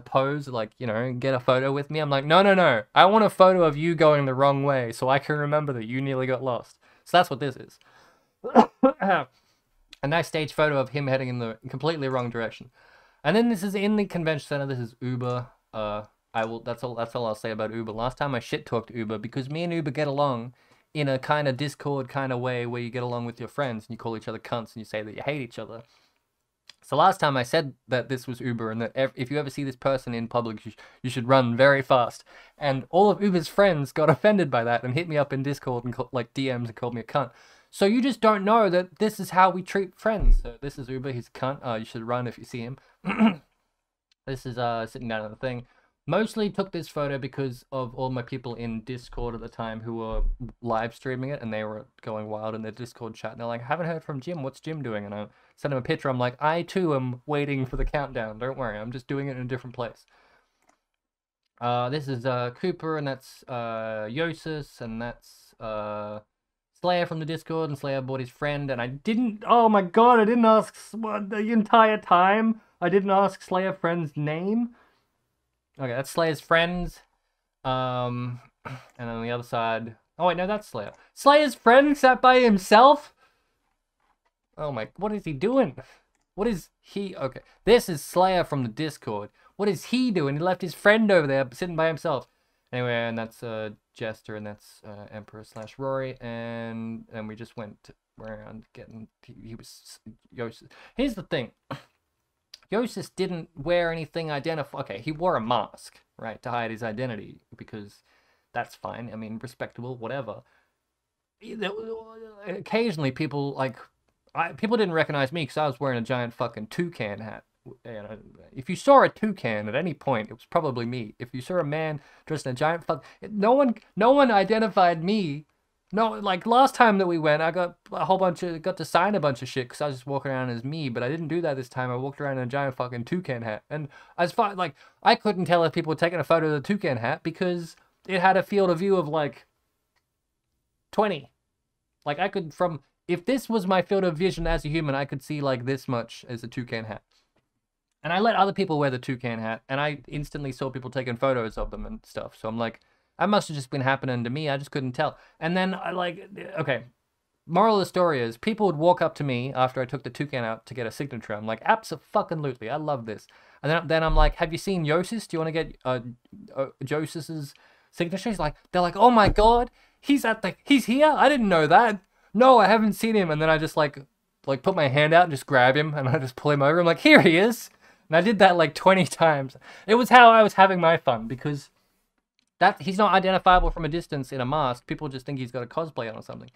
pose, like, you know, get a photo with me. I'm like, no. I want a photo of you going the wrong way so I can remember that you nearly got lost. So that's what this is. A nice stage photo of him heading in the completely wrong direction. And then this is in the convention center. This is Uber. That's all I'll say about Uber. Last time I shit-talked Uber because me and Uber get along in a kind of Discord kind of way where you get along with your friends and you call each other cunts and you say that you hate each other. So last time I said that this was Uber and that if you ever see this person in public, you should run very fast. And all of Uber's friends got offended by that and hit me up in Discord and like DMs and called me a cunt. So you just don't know that this is how we treat friends. So this is Uber, he's a cunt. You should run if you see him. This is sitting down on the thing. Mostly took this photo because of all my people in Discord at the time who were live streaming it, and they were going wild in their Discord chat. And they're like, I haven't heard from Jim. What's Jim doing? And I sent him a picture. I'm like, I too am waiting for the countdown. Don't worry, I'm just doing it in a different place. This is Cooper, and that's Yosis, and that's Slayer from the Discord, and Slayer bought his friend, and I didn't, oh my god, I didn't ask the entire time. I didn't ask Slayer friend's name. Okay, that's Slayer's friends. And on the other side, oh wait, no, that's Slayer. Slayer's friend sat by himself? Oh my, what is he doing? What is he, okay. This is Slayer from the Discord. What is he doing? He left his friend over there sitting by himself. Anyway, and that's Jester, and that's Emperor/Rory, and we just went around getting. He was Yosis. Here's the thing. Yosis didn't wear anything Okay, he wore a mask, right, to hide his identity because that's fine. I mean, respectable, whatever. Occasionally, people people didn't recognize me because I was wearing a giant fucking toucan hat. You know, if you saw a toucan at any point, it was probably me. If you saw a man dressed in a giant no one identified me. No, like last time that we went, I got to sign a bunch of shit because I was just walking around as me, but I didn't do that this time. I walked around in a giant fucking toucan hat, and as far like I couldn't tell if people were taking a photo of the toucan hat because it had a field of view of like 20. Like I could if this was my field of vision as a human, I could see like this much as a toucan hat. And I let other people wear the toucan hat, and I instantly saw people taking photos of them and stuff. So I'm like, that must have just been happening to me. I just couldn't tell. And then okay, moral of the story is people would walk up to me after I took the toucan out to get a signature. I'm like, abso-fucking-lutely, I love this. And then I'm like, have you seen Yosis? Do you want to get Josis's signature? They're like, oh my god, he's here? I didn't know that. No, I haven't seen him. And then I just like put my hand out and just grab him, and I just pull him over. I'm like, here he is. And I did that like 20 times. It was how I was having my fun, because he's not identifiable from a distance in a mask. People just think he's got a cosplay on or something.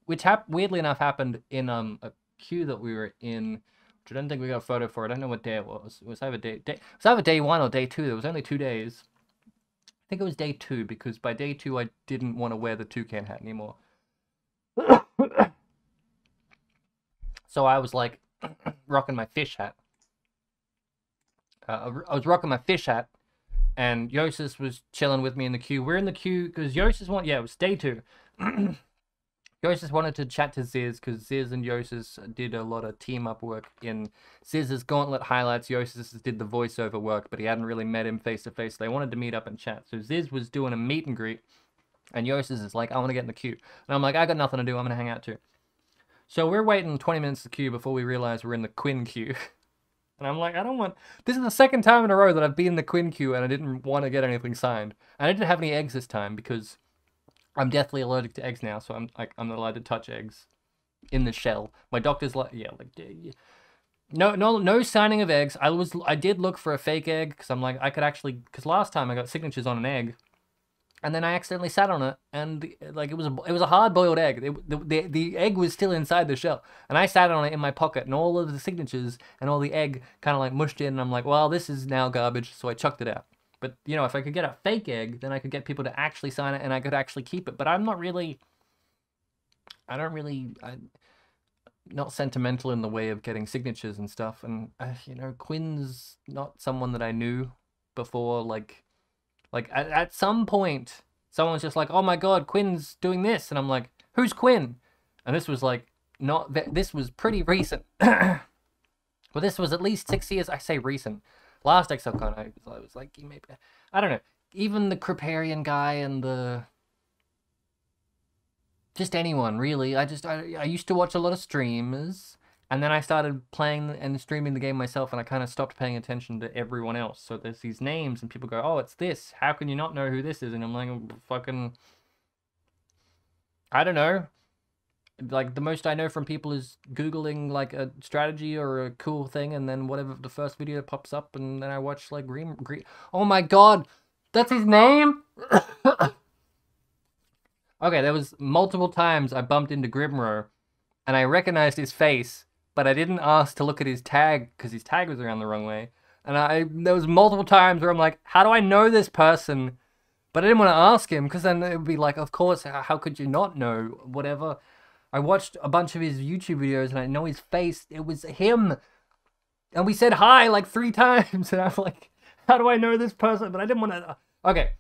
Which weirdly enough happened in a queue that we were in, which I don't think we got a photo for. I don't know what day it was. It was either day 1 or day 2. There was only 2 days. I think it was day 2, because by day 2 I didn't want to wear the toucan hat anymore. So I was like rocking my fish hat. I was rocking my fish hat, and Yosis was chilling with me in the queue. We're in the queue because Yosis it was day 2. Yosis wanted to chat to Ziz, because Ziz and Yosis did a lot of team-up work in Ziz's Gauntlet highlights. Yosis did the voiceover work, but he hadn't really met him face-to-face. They wanted to meet up and chat. So Ziz was doing a meet and greet, and Yosis is like, I want to get in the queue. And I'm like, I got nothing to do. I'm going to hang out too. So we're waiting 20 minutes to queue before we realize we're in the Quinn queue. And I'm like, this is the second time in a row that I've been in the Quinn queue and I didn't want to get anything signed. And I didn't have any eggs this time because I'm deathly allergic to eggs now, so I'm not allowed to touch eggs in the shell. My doctor's like, no signing of eggs. I did look for a fake egg, because I'm like, I could actually, because last time I got signatures on an egg, and then I accidentally sat on it, and like it was a hard-boiled egg. The egg was still inside the shell, and I sat on it in my pocket, and all of the signatures and all the egg kind of like mushed in, and I'm like, well, this is now garbage, so I chucked it out. But if I could get a fake egg, then I could get people to actually sign it, and I could actually keep it. But I'm not not sentimental in the way of getting signatures and stuff, and Quinn's not someone that I knew before, like at some point, someone's just like, oh my god, Quinn's doing this. And I'm like, who's Quinn? And this was like, this was pretty recent. Well, this was at least 6 years. I say recent. Last Exocan, I was like, maybe, I don't know. Even the Kriparian guy and just anyone, really. I used to watch a lot of streamers. And then I started playing and streaming the game myself, and I kind of stopped paying attention to everyone else. So there's these names, and people go, oh, it's this. How can you not know who this is? And I'm like, fucking, I don't know. Like, the most I know from people is Googling, like, a strategy or a cool thing, and then whatever the first video pops up, and then I watch, like, Green... Oh my god! That's his name?! Okay, there was multiple times I bumped into Grimro, and I recognized his face, but I didn't ask to look at his tag, because his tag was around the wrong way. And there was multiple times where I'm like, how do I know this person? But I didn't want to ask him, because then it would be like, of course, how could you not know? Whatever. I watched a bunch of his YouTube videos, and I know his face. It was him. And we said hi like 3 times, and I'm like, how do I know this person? But I didn't want to... Okay.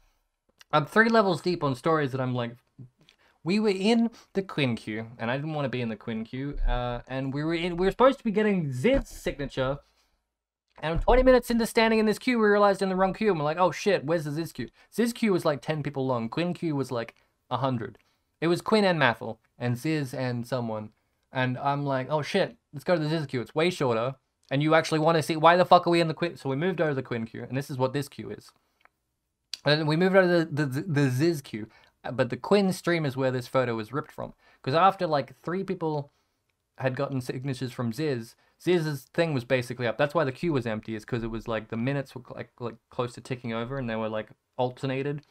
I'm 3 levels deep on stories that I'm like... We were in the Quinn queue, and I didn't want to be in the Quinn queue, and we were supposed to be getting Ziz's signature, and 20 minutes into standing in this queue, we realized in the wrong queue, and we're like, oh shit, where's the Ziz queue? Ziz queue was like 10 people long, Quinn queue was like 100. It was Quinn and Mathel, and Ziz and someone, and I'm like, oh shit, let's go to the Ziz queue, it's way shorter, and you actually want to see, why the fuck are we in the Quinn? So we moved over to the Quinn queue, and this is what this queue is. And then we moved over to the Ziz queue. But the Quinn stream is where this photo was ripped from. Because after like 3 people had gotten signatures from Ziz, Ziz's thing was basically up. That's why the queue was empty, is because it was like the minutes were like close to ticking over, and they were like alternated.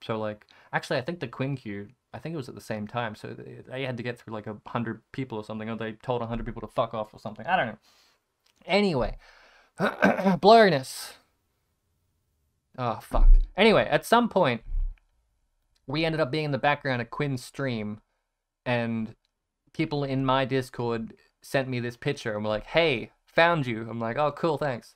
So like, actually I think the Quinn queue, I think it was at the same time. So they had to get through like 100 people or something, or they told 100 people to fuck off or something. I don't know. Anyway, blurriness. Oh fuck. Anyway, at some point, we ended up being in the background of Quinn's stream, and people in my Discord sent me this picture and were like, hey, found you. I'm like, oh, cool, thanks.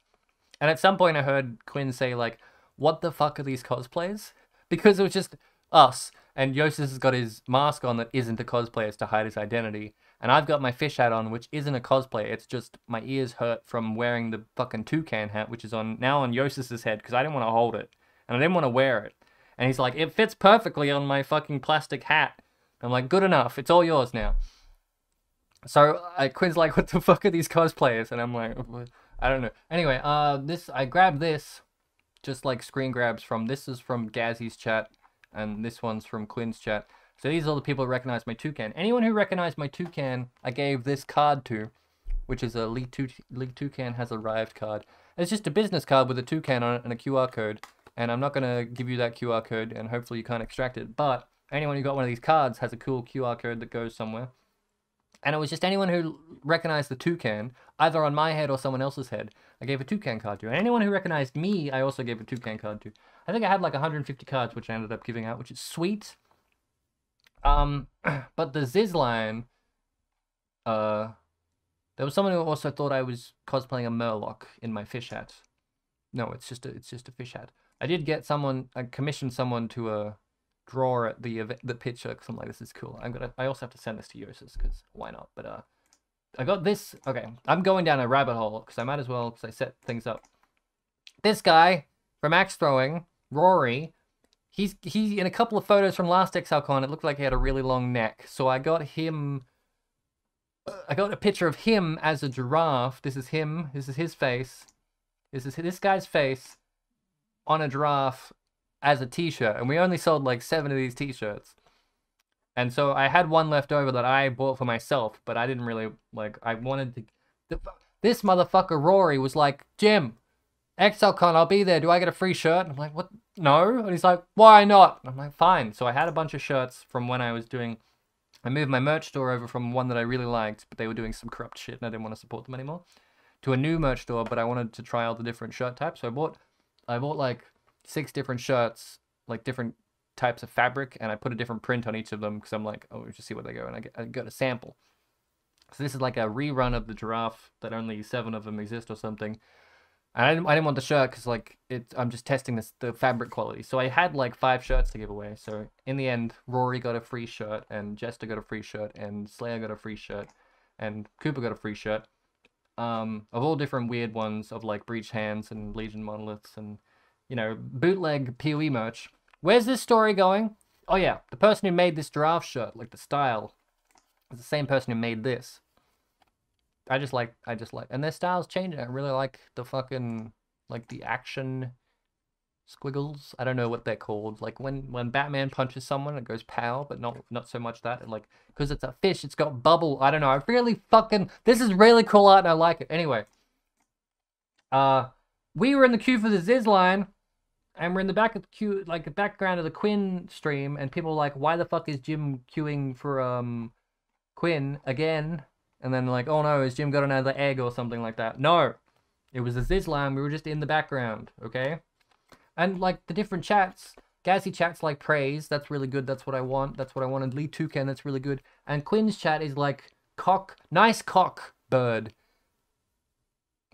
And at some point I heard Quinn say, like, what the fuck are these cosplays? Because it was just us, and Yosis has got his mask on that isn't a cosplay, it's to hide his identity. And I've got my fish hat on, which isn't a cosplay, it's just my ears hurt from wearing the fucking toucan hat, which is now on Yosis's head, because I didn't want to hold it, and I didn't want to wear it. And he's like, it fits perfectly on my fucking plastic hat. I'm like, good enough. It's all yours now. So Quinn's like, what the fuck are these cosplayers? And I'm like, I don't know. Anyway, I grabbed this, just like screen grabs from, this is from Gazzy's chat, and this one's from Quinn's chat. So these are the people who recognize my toucan. Anyone who recognized my toucan, I gave this card to, which is a League Toucan has arrived card. It's just a business card with a toucan on it and a QR code. And I'm not going to give you that QR code, and hopefully you can't extract it. But anyone who got one of these cards has a cool QR code that goes somewhere. And it was just anyone who recognized the toucan, either on my head or someone else's head, I gave a toucan card to. And anyone who recognized me, I also gave a toucan card to. I think I had like 150 cards, which I ended up giving out, which is sweet. But the Zizline, there was someone who also thought I was cosplaying a Murloc in my fish hat. No, it's just a fish hat. I did get someone, I commissioned someone to draw at the picture, because I'm like, this is cool. I also have to send this to Yosis, because why not? But I got this. Okay, I'm going down a rabbit hole, because I might as well, because I set things up. This guy from axe throwing, Rory, he's in a couple of photos from last Exilecon, it looked like he had a really long neck. So I got him, I got a picture of him as a giraffe. This is him, this is his face. This is this guy's face on a giraffe as a t-shirt. And we only sold like 7 of these t-shirts. And so I had one left over that I bought for myself, but I didn't really, like, I wanted to... This motherfucker Rory was like, Jim, Exilecon, I'll be there. Do I get a free shirt? I'm like, what? No. And he's like, why not? I'm like, fine. So I had a bunch of shirts from when I was doing... I moved my merch store over from one that I really liked, but they were doing some corrupt shit and I didn't want to support them anymore, to a new merch store, but I wanted to try all the different shirt types. So I bought like 6 different shirts, like different types of fabric, and I put a different print on each of them because I'm like, oh, just see where they go, and I got a sample. So this is like a rerun of the giraffe that only 7 of them exist or something. And I didn't want the shirt because like I'm just testing the fabric quality. So I had like 5 shirts to give away. So in the end, Rory got a free shirt, and Jester got a free shirt, and Slayer got a free shirt, and Cooper got a free shirt. Of all different weird ones of like Breach Hands and Legion Monoliths and, you know, bootleg PoE merch. Where's this story going? Oh yeah, the person who made this giraffe shirt, like the style, is the same person who made this. I just like, and their style's changing. I really like the fucking, like the action squiggles. I don't know what they're called. Like when Batman punches someone, it goes pow, but not so much that. And like, because it's a fish, it's got bubble. I don't know. I really fucking, this is really cool art and I like it. Anyway, we were in the queue for the Zizline, and we're in the back of the queue, like the background of the Quinn stream, and people were like, why the fuck is Jim queuing for Quinn again? And then like, oh no, has Jim got another egg or something like that? No, it was a Zizline. We were just in the background, okay? And like the different chats, Gazzy chat's like praise, that's really good, that's what I want, that's what I wanted. Lee Toucan, that's really good. And Quinn's chat is like cock, nice cock bird.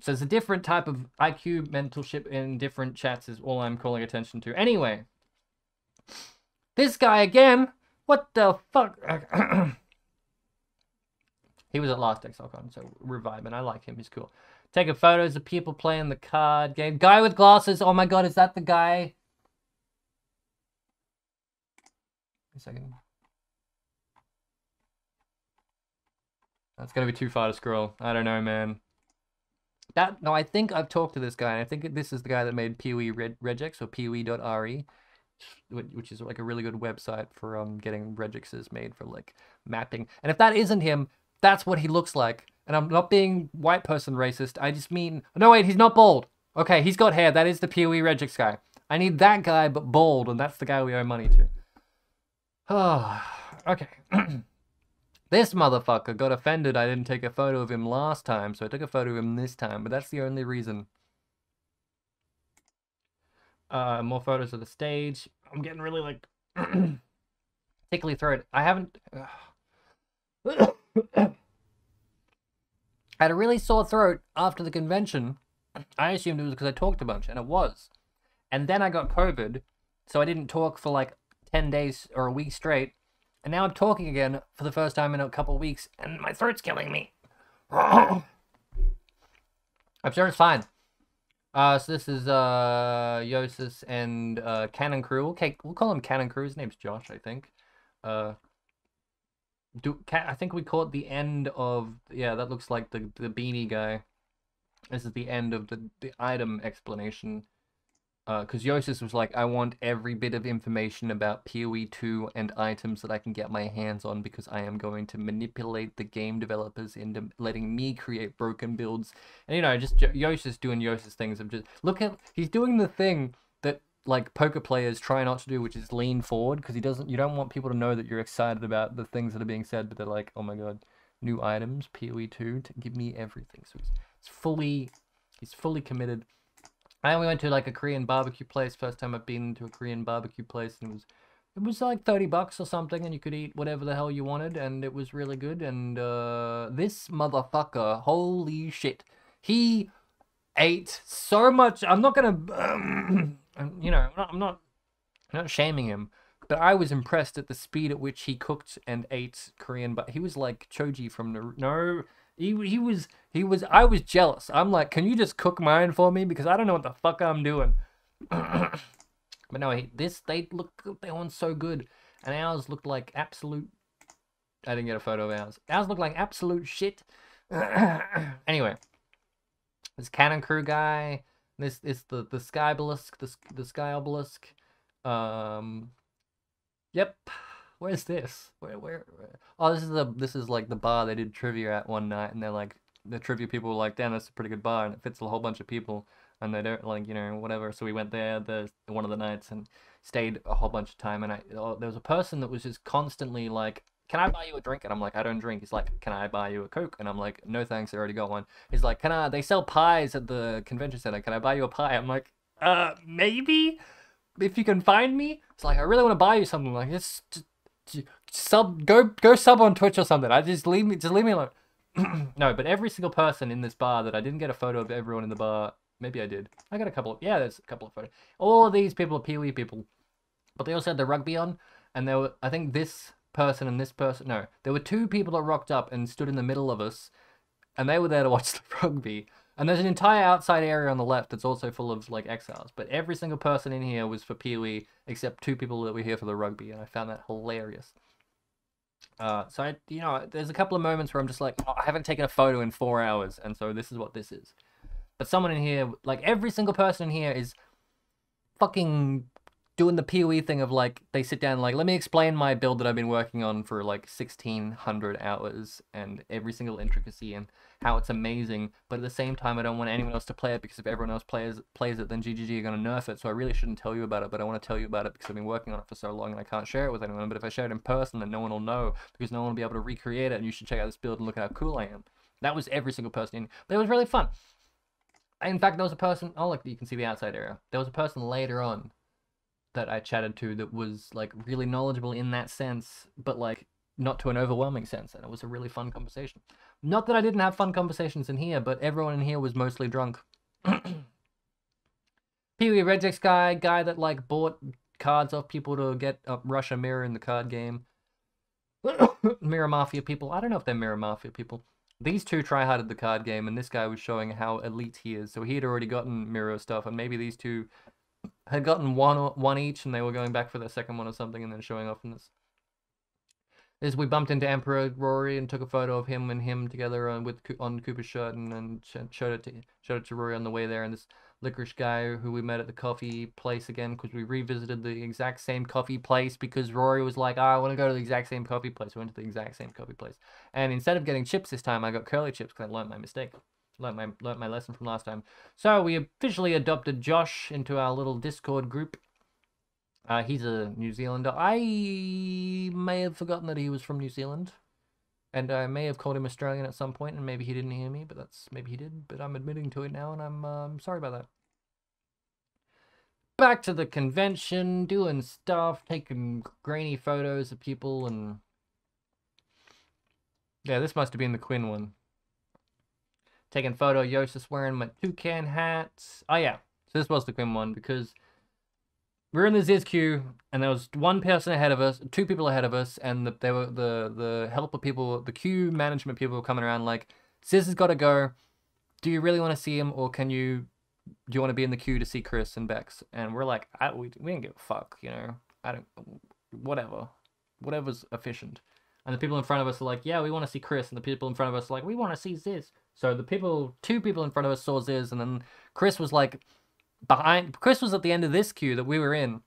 So it's a different type of IQ mentorship in different chats is all I'm calling attention to. Anyway, this guy again, what the fuck? He was at last Exilecon, so revive, and I like him, he's cool. Taking photos of people playing the card game. Guy with glasses, oh my god, is that the guy? A second. That's gonna be too far to scroll. I don't know, man. No, I think I've talked to this guy, and I think this is the guy that made PoE Regex, or PoE.re, which is like a really good website for getting regexes made for like mapping. And if that isn't him, that's what he looks like. And I'm not being white person racist. I just mean... No, wait, he's not bald. Okay, he's got hair. That is the PoE Regex guy. I need that guy, but bald, and that's the guy we owe money to. Oh, okay. This motherfucker got offended I didn't take a photo of him last time, so I took a photo of him this time, but that's the only reason. More photos of the stage. I'm getting really, like... tickly throat. I haven't... I had a really sore throat after the convention. I assumed it was because I talked a bunch, and it was. And then I got COVID, so I didn't talk for like 10 days or a week straight. And now I'm talking again for the first time in a couple of weeks, and my throat's killing me. I'm sure it's fine. So this is Yosis and Cannon Crew. Okay, we'll call him Cannon Crew. His name's Josh, I think. I think we caught the end of... Yeah, that looks like the beanie guy. This is the end of the item explanation. because Yosis was like, I want every bit of information about PoE 2 and items that I can get my hands on because I am going to manipulate the game developers into letting me create broken builds. And you know, just Yosis doing Yosis things of just he's doing the thing that like poker players try not to do, which is lean forward, because you don't want people to know that you're excited about the things that are being said, but they're like, oh my god, new items, PoE 2, to give me everything. So he's fully committed. And we went to like a Korean barbecue place. First time I've been to a Korean barbecue place, and it was like $30 or something, and you could eat whatever the hell you wanted, and it was really good. And this motherfucker, holy shit, he ate so much. I'm not gonna, you know, I'm not shaming him, but I was impressed at the speed at which he cooked and ate Korean. But he was like Choji from no. He was I was jealous. I'm like, can you just cook mine for me, because I don't know what the fuck I'm doing. But no, they weren't so good, and ours looked like absolute. I didn't get a photo of ours. Ours looked like absolute shit. Anyway, this Cannon Crew guy. This is the Sky Obelisk. The Sky Obelisk. Yep. Where's this? Where? Oh, this is like the bar they did trivia at one night, and they're like, the trivia people were like, damn, that's a pretty good bar, and it fits a whole bunch of people, and they don't, like, you know, whatever. So we went there one of the nights and stayed a whole bunch of time, and there was a person that was just constantly like, can I buy you a drink? And I'm like, I don't drink. He's like, can I buy you a Coke? And I'm like, no thanks, I already got one. He's like, they sell pies at the convention center. Can I buy you a pie? I'm like, maybe, if you can find me. It's like, I really want to buy you something. I'm like, go sub on Twitch or something. Just leave me alone. No, but every single person in this bar that I didn't get a photo of everyone in the bar. Maybe I did. I got a couple. Yeah, there's a couple of photos. All of these people are PoE people, but they also had the rugby on, and there were, I think, this person and this person. No, there were two people that rocked up and stood in the middle of us, and they were there to watch the rugby. And there's an entire outside area on the left that's also full of like exiles. But every single person in here was for PoE, except two people that were here for the rugby, and I found that hilarious. So there's a couple of moments where I'm just like, oh, I haven't taken a photo in 4 hours, and so this is what this is. But someone in here, like every single person in here, is fucking doing the PoE thing of like, they sit down like, let me explain my build that I've been working on for like 1,600 hours and every single intricacy and how it's amazing. But at the same time, I don't want anyone else to play it, because if everyone else plays it, then GGG are going to nerf it. So I really shouldn't tell you about it, but I want to tell you about it because I've been working on it for so long and I can't share it with anyone. But if I share it in person, then no one will know, because no one will be able to recreate it, and you should check out this build and look at how cool I am. That was every single person in, but it was really fun. In fact, there was a person, oh look, you can see the outside area. There was a person later on that I chatted to that was like really knowledgeable in that sense, but like not to an overwhelming sense, and it was a really fun conversation. Not that I didn't have fun conversations in here, but everyone in here was mostly drunk. PoE Regex guy that like bought cards off people to get Russia Mirror in the card game. Mirror Mafia people. I don't know if they're Mirror Mafia people. These two tryharded the card game, and this guy was showing how elite he is. So he had already gotten Mirror stuff, and maybe these two had gotten one each, and they were going back for their second one or something, and then showing off in this. We bumped into Emperor Rory and took a photo of him and him together on Cooper's shirt, and showed it to Rory on the way there. And this licorice guy who we met at the coffee place again, because we revisited the exact same coffee place, because Rory was like, I want to go to the exact same coffee place. We went to the exact same coffee place, and instead of getting chips this time, I got curly chips because I learned my mistake. Learned my lesson from last time. So we officially adopted Josh into our little Discord group. He's a New Zealander. I may have forgotten that he was from New Zealand, and I may have called him Australian at some point, and maybe he didn't hear me, but maybe he did. But I'm admitting to it now, and I'm sorry about that. Back to the convention, doing stuff, taking grainy photos of people, and yeah, this must have been the Quinn one. Taking photo, Yosis wearing my toucan hat. Oh yeah, so this was the Quinn one, because we were in the Ziz queue, and there was one person ahead of us, two people ahead of us, and they were the helper people, the queue management people were coming around like, Ziz has got to go. Do you really want to see him, or do you want to be in the queue to see Chris and Bex? And we're like, we didn't give a fuck, you know. Whatever's efficient. And the people in front of us are like, yeah, we want to see Chris, and the people in front of us are like, we want to see Ziz. So two people in front of us saw Ziz, and then Chris was like, Chris was at the end of this queue that we were in,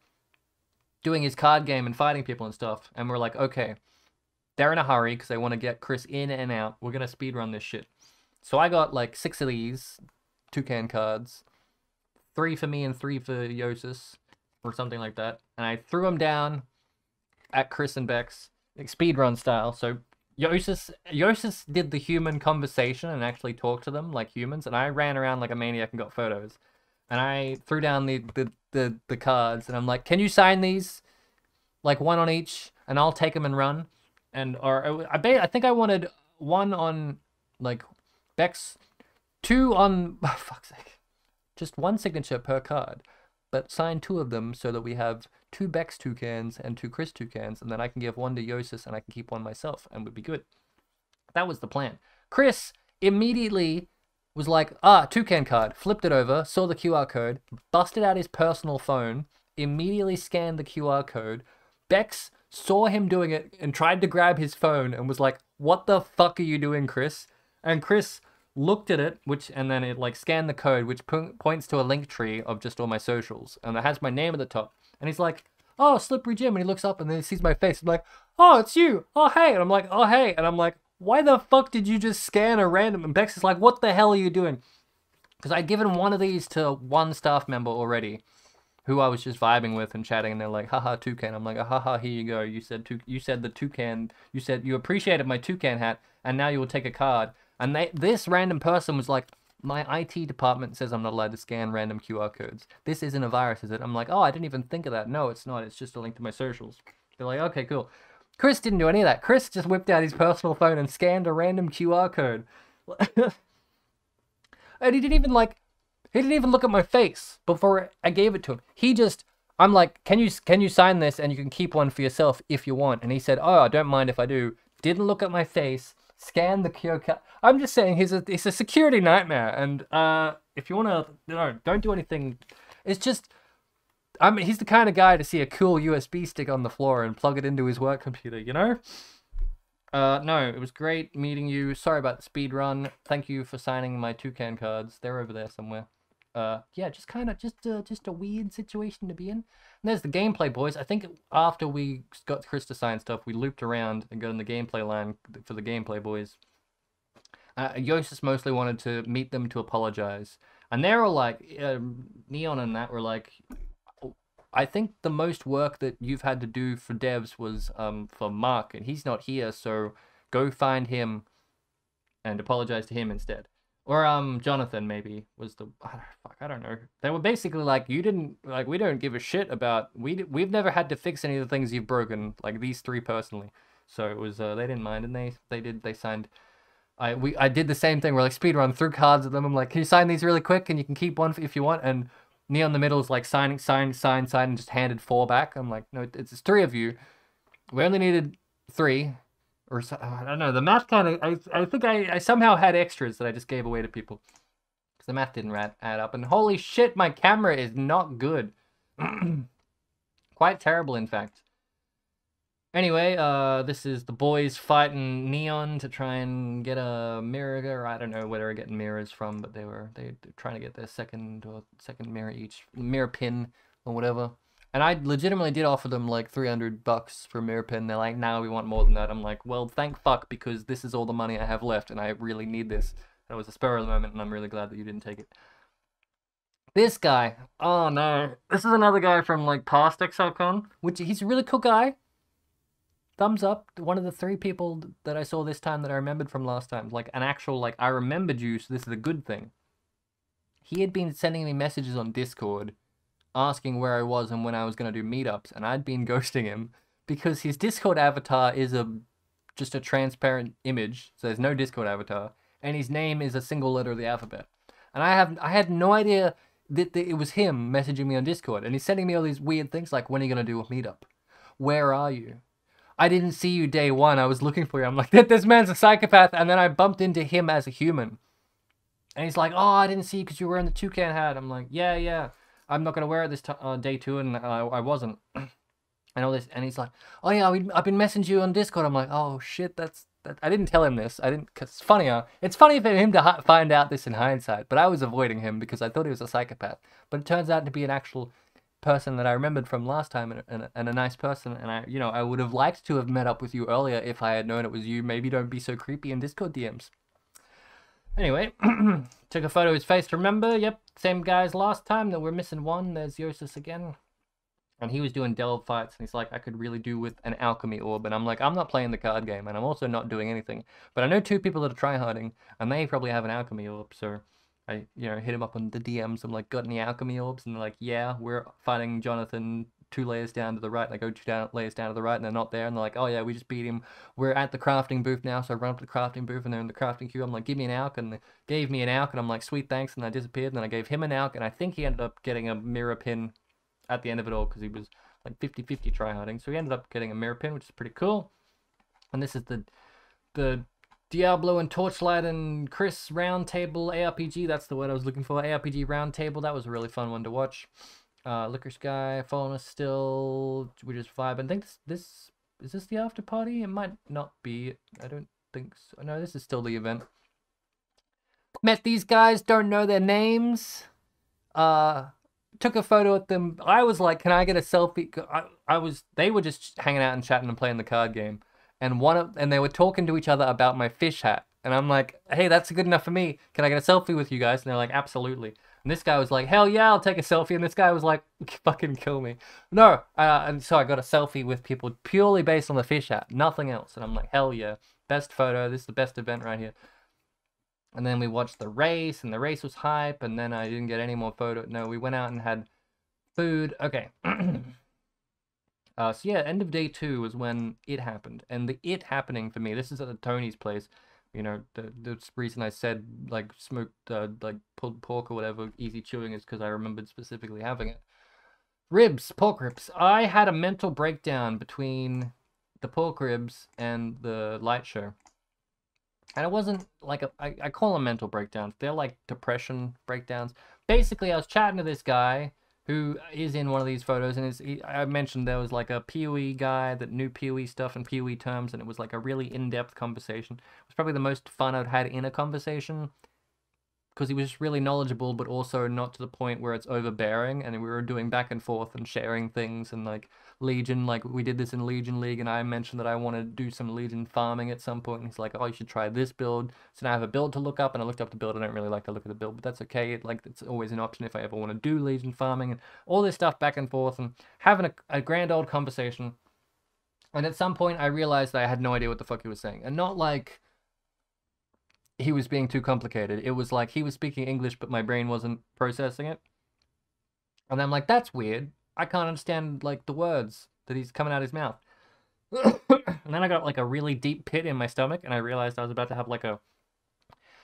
doing his card game and fighting people and stuff, and we're like, okay, they're in a hurry because they want to get Chris in and out. We're gonna speedrun this shit. So I got like 6 of these toucan cards, 3 for me and 3 for Yosis, or something like that, and I threw them down at Chris and Bex, like speedrun style. So Yosis did the human conversation and actually talked to them like humans, and I ran around like a maniac and got photos. And I threw down the cards, and I'm like, can you sign these? Like 1 on each, and I'll take them and run. And I think I wanted 1 on like Bex, 2 on fuck's sake, just 1 signature per card, but sign 2 of them so that we have 2 Bex toucans and 2 Chris toucans, and then I can give 1 to Yosis and I can keep 1 myself, and we'd be good. That was the plan. Chris immediately was like, toucan card, flipped it over, saw the QR code, busted out his personal phone, immediately scanned the QR code. Bex saw him doing it and tried to grab his phone and was like, what the fuck are you doing, Chris? And Chris looked at it, and then it like scanned the code, which points to a link tree of just all my socials, and it has my name at the top. And he's like, oh, Slippery Jim, and he looks up and then he sees my face. I'm like, oh, it's you. Oh, hey. And I'm like, oh, hey. And I'm like, why the fuck did you just scan a random? And Bex is like, what the hell are you doing? Because I'd given 1 of these to 1 staff member already, who I was just vibing with and chatting, and they're like, haha, toucan. I'm like, haha, here you go. You said the toucan. You said you appreciated my toucan hat, and now you will take a card. And this random person was like, my IT department says I'm not allowed to scan random QR codes. This isn't a virus, is it? I'm like, oh, I didn't even think of that. No, it's not. It's just a link to my socials. They're like, okay, cool. Chris didn't do any of that. Chris just whipped out his personal phone and scanned a random QR code. And he didn't even look at my face before I gave it to him. I'm like, can you sign this and you can keep 1 for yourself if you want? And he said, oh, I don't mind if I do. Didn't look at my face, scanned the QR code. I'm just saying he's a security nightmare. And if you want to, don't do anything. It's just, he's the kind of guy to see a cool USB stick on the floor and plug it into his work computer, you know? No, it was great meeting you. Sorry about the speed run. Thank you for signing my toucan cards. They're over there somewhere. Yeah, just a weird situation to be in. And there's the gameplay, boys. I think after we got Chris to sign stuff, we looped around and got in the gameplay line for the gameplay, boys. Yosis mostly wanted to meet them to apologize. And they were like, Neon and that were like, I think the most work that you've had to do for devs was for Mark, and he's not here, so go find him and apologize to him instead. Or Jonathan maybe was the I don't know. They were basically like, you didn't like, we don't give a shit about, we've never had to fix any of the things you've broken, like these 3 personally. So it was they didn't mind, and they signed. I did the same thing. We're like speedrun through cards at them. I'm like, can you sign these really quick and you can keep 1 if you want? And Neon in the middle is like sign, and just handed 4 back. I'm like, no, it's 3 of you. We only needed 3. Or I don't know. The math kind of, I think I somehow had extras that I just gave away to people. Because the math didn't add up. And holy shit, my camera is not good. Quite terrible, in fact. Anyway, this is the boys fighting Neon to try and get a mirror, or I don't know where they were getting mirrors from, but they're trying to get their second mirror each, mirror pin or whatever. And I legitimately did offer them like $300 for a mirror pin. They're like, "No, we want more than that." I'm like, "Well, thank fuck, because this is all the money I have left, and I really need this." And it was a spur of the moment, and I'm really glad that you didn't take it. This guy, oh no, this is another guy from like past Exilecon, which he's a really cool guy. Thumbs up, one of the 3 people that I saw this time that I remembered from last time. Like an actual, like, I remembered you, so this is a good thing. He had been sending me messages on Discord, asking where I was and when I was going to do meetups, and I'd been ghosting him because his Discord avatar is just a transparent image, so there's no Discord avatar, and his name is a single letter of the alphabet. And I had no idea that it was him messaging me on Discord, and he's sending me all these weird things like, when are you going to do a meetup? Where are you? I didn't see you day 1. I was looking for you. I'm like, this man's a psychopath. And then I bumped into him as a human. And he's like, oh, I didn't see you because you were wearing the toucan hat. I'm like, yeah. I'm not going to wear it this day 2. And I wasn't. And all this. And he's like, oh, yeah, I've been messaging you on Discord. I'm like, oh, shit, that's I didn't tell him this. I didn't, cause it's funnier. It's funny for him to find out this in hindsight, but I was avoiding him because I thought he was a psychopath. But it turns out to be an actual person that I remembered from last time, and a nice person. And I would have liked to have met up with you earlier if I had known it was you. Maybe don't be so creepy in Discord DMs. Anyway, took a photo of his face to remember. Yep, same guy as last time. That we're missing one. There's Yosis again. And he was doing delve fights, and he's like, I could really do with an alchemy orb. And I'm like, I'm not playing the card game, and I'm also not doing anything. But I know 2 people that are tryharding, and they probably have an alchemy orb, so I, hit him up on the DMs. I'm like, got any alchemy orbs? And they're like, yeah, we're fighting Jonathan 2 layers down to the right. And I go 2 layers down to the right, and they're not there. And they're like, oh yeah, we just beat him. We're at the crafting booth now. So I run up to the crafting booth, and they're in the crafting queue. I'm like, give me an alch, and they gave me an alch, and I'm like, sweet, thanks. And I disappeared, and then I gave him an alch, and I think he ended up getting a mirror pin at the end of it all, because he was like 50-50 tryharding. So he ended up getting a mirror pin, which is pretty cool. And this is the Diablo and Torchlight and Chris Roundtable ARPG. That's the word I was looking for. ARPG Roundtable. That was a really fun one to watch. Licorice Guy following us still. We're just vibing. I think this is this the after party? It might not be. I don't think so. No, this is still the event. Met these guys. Don't know their names. Took a photo with them. I was like, can I get a selfie? They were just hanging out and chatting and playing the card game. And they were talking to each other about my fish hat. And I'm like, hey, that's good enough for me. Can I get a selfie with you guys? And they're like, absolutely. And this guy was like, hell yeah, I'll take a selfie. And this guy was like, fucking kill me. No. And so I got a selfie with people purely based on the fish hat. Nothing else. And I'm like, hell yeah. Best photo. This is the best event right here. And then we watched the race, and the race was hype, and then I didn't get any more photo. No, we went out and had food. Okay. So yeah, end of day 2 was when it happened. And the it happening for me, this is at Tony's place. The reason I said, like, smoked, like, pulled pork or whatever, easy chewing, is because I remembered specifically having it. Ribs, pork ribs. I had a mental breakdown between the pork ribs and the light show. And it wasn't like I call them mental breakdowns. They're like depression breakdowns. Basically, I was chatting to this guy who is in one of these photos, and I mentioned there was like a PoE guy that knew PoE stuff and PoE terms, and it was like a really in-depth conversation. It was probably the most fun I'd had in a conversation, because he was just really knowledgeable, but also not to the point where it's overbearing, and we were doing back and forth and sharing things, and like Legion, like we did this in Legion League, and I mentioned that I want to do some Legion farming at some point, and he's like, oh, you should try this build. So now I have a build to look up, and I looked up the build. I don't really like to look at the build, but that's okay. It's always an option if I ever want to do Legion farming, and all this stuff back and forth, and having a grand old conversation. And at some point, I realized that I had no idea what the fuck he was saying, and not like he was being too complicated. It was like he was speaking English, but my brain wasn't processing it. And I'm like, that's weird. I can't understand, like, the words that he's coming out of his mouth. And then I got, like, a really deep pit in my stomach, and I realized I was about to have, like,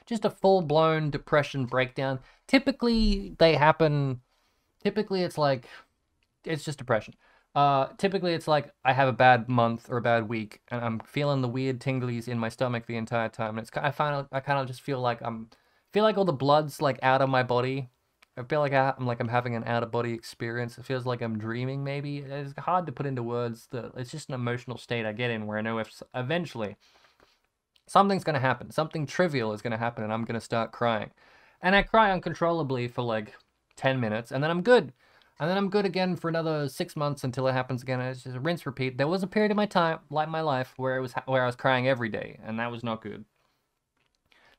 just a full-blown depression breakdown. Typically, it's like, it's just depression. Typically it's like I have a bad month or a bad week, and I'm feeling the weird tinglies in my stomach the entire time. And I kind of just feel like all the blood's like out of my body. I feel like I'm having an out of body experience. It feels like I'm dreaming. Maybe it's hard to put into words. It's just an emotional state I get in where I know if eventually something's gonna happen, something trivial is gonna happen, and I'm gonna start crying, and I cry uncontrollably for like 10 minutes, and then I'm good. And then I'm good again for another 6 months until it happens again. It's just a rinse repeat. There was a period of my life where I was crying every day, and that was not good.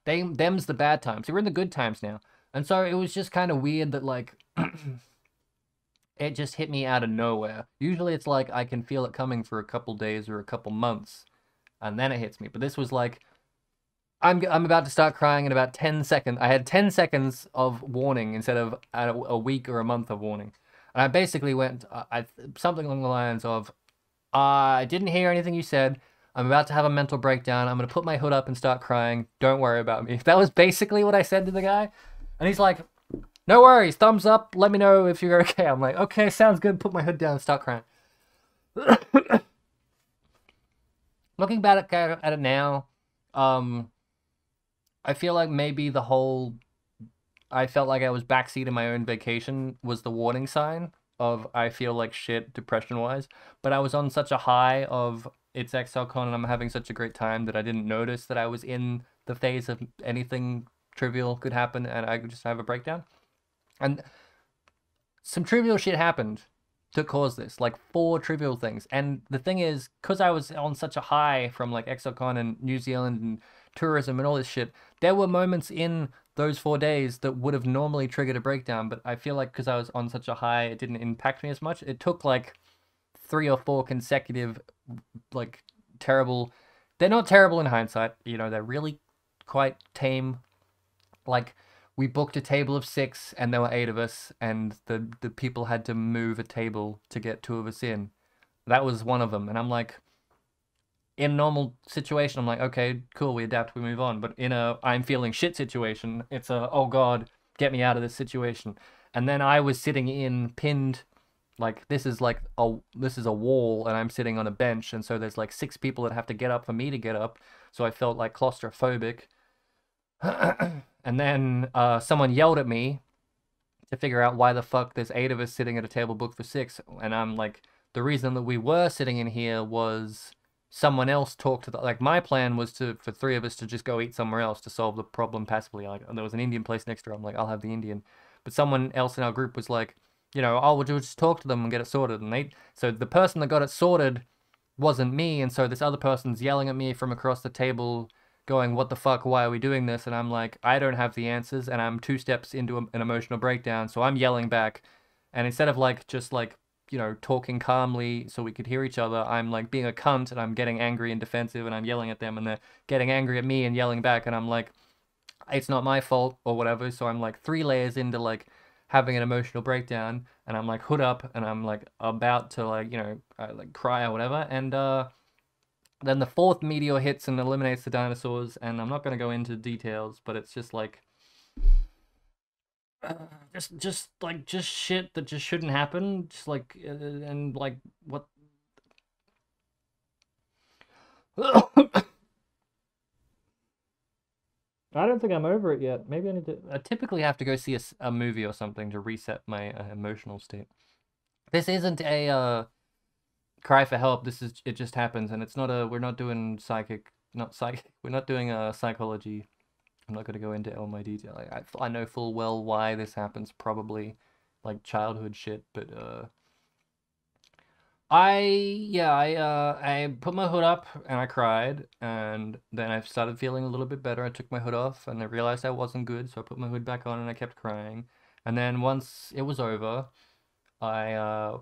Them's the bad times. We're in the good times now. And so it was just kind of weird that, like, it just hit me out of nowhere. Usually it's like I can feel it coming for a couple days or a couple months, and then it hits me. But this was like, I'm about to start crying in about 10 seconds. I had 10 seconds of warning instead of a week or a month of warning. And I basically went, something along the lines of, I didn't hear anything you said. I'm about to have a mental breakdown. I'm going to put my hood up and start crying. Don't worry about me. That was basically what I said to the guy. And he's like, no worries, thumbs up. Let me know if you're okay. I'm like, okay, sounds good. Put my hood down and start crying. Looking back at it now, I feel like maybe I felt like I was backseating my own vacation was the warning sign of I feel like shit depression-wise. But I was on such a high of it's Exilecon and I'm having such a great time that I didn't notice that I was in the phase of anything trivial could happen and I could just have a breakdown. And some trivial shit happened to cause this, like 4 trivial things. And the thing is, because I was on such a high from like Exilecon and New Zealand and tourism and all this shit, there were moments in those 4 days that would have normally triggered a breakdown, but I feel like because I was on such a high, it didn't impact me as much. It took like 3 or 4 consecutive, like, terrible... They're not terrible in hindsight, you know, they're really quite tame. Like, we booked a table of 6 and there were 8 of us, and the people had to move a table to get 2 of us in. That was one of them, and I'm like, in a normal situation, I'm like, okay, cool, we adapt, we move on. But in a I'm feeling shit situation, it's a, oh god, get me out of this situation. And then I was sitting in, pinned, like, this is a wall, and I'm sitting on a bench, and so there's like 6 people that have to get up for me to get up, so I felt like claustrophobic. And then someone yelled at me to figure out why the fuck there's 8 of us sitting at a table booked for 6, and I'm like, the reason that we were sitting in here was someone else talked to the, like, my plan was for 3 of us to just go eat somewhere else to solve the problem passively. Like, there was an Indian place next door, I'm like, I'll have the Indian. But someone else in our group was like, you know, oh, we'll just talk to them and get it sorted. And so the person that got it sorted wasn't me, and so this other person's yelling at me from across the table, going, what the fuck, why are we doing this? And I'm like, I don't have the answers, and I'm 2 steps into an emotional breakdown, so I'm yelling back. And instead of like, just like, you know, talking calmly so we could hear each other, I'm like being a cunt, and I'm getting angry and defensive, and I'm yelling at them, and they're getting angry at me and yelling back, and I'm like, it's not my fault, or whatever. So I'm like 3 layers into like having an emotional breakdown, and I'm like hood up, and I'm like about to like, you know, like cry or whatever, and then the 4th meteor hits and eliminates the dinosaurs, and I'm not going to go into details, but it's just like... just shit that just shouldn't happen, just like, and like, what... I don't think I'm over it yet. Maybe I need to... I typically have to go see a movie or something to reset my emotional state. This isn't a, cry for help. This is, it just happens, and it's not a, we're not doing we're not doing a psychology. I'm not going to go into all my detail. I know full well why this happens, probably like childhood shit, but I put my hood up and I cried, and then I started feeling a little bit better. I took my hood off and I realized I wasn't good, so I put my hood back on and I kept crying. And then once it was over, I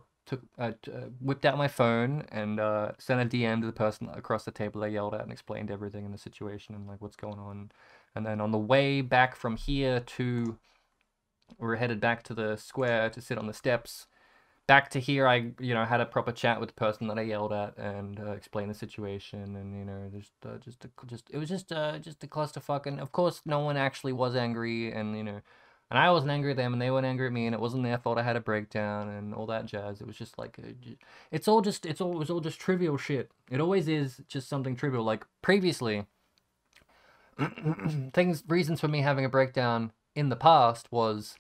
whipped out my phone and sent a DM to the person across the table I yelled at and explained everything in the situation and like what's going on. And then on the way back from here to, we're headed back to the square to sit on the steps. Back to here, I, you know, had a proper chat with the person that I yelled at and explained the situation, and, you know, it was just a clusterfuck. And of course, no one actually was angry, and, you know, and I wasn't angry at them, and they weren't angry at me, and it wasn't their fault I had a breakdown and all that jazz. It was just like, it was all just trivial shit. It always is just something trivial. Like previously, reasons for me having a breakdown in the past was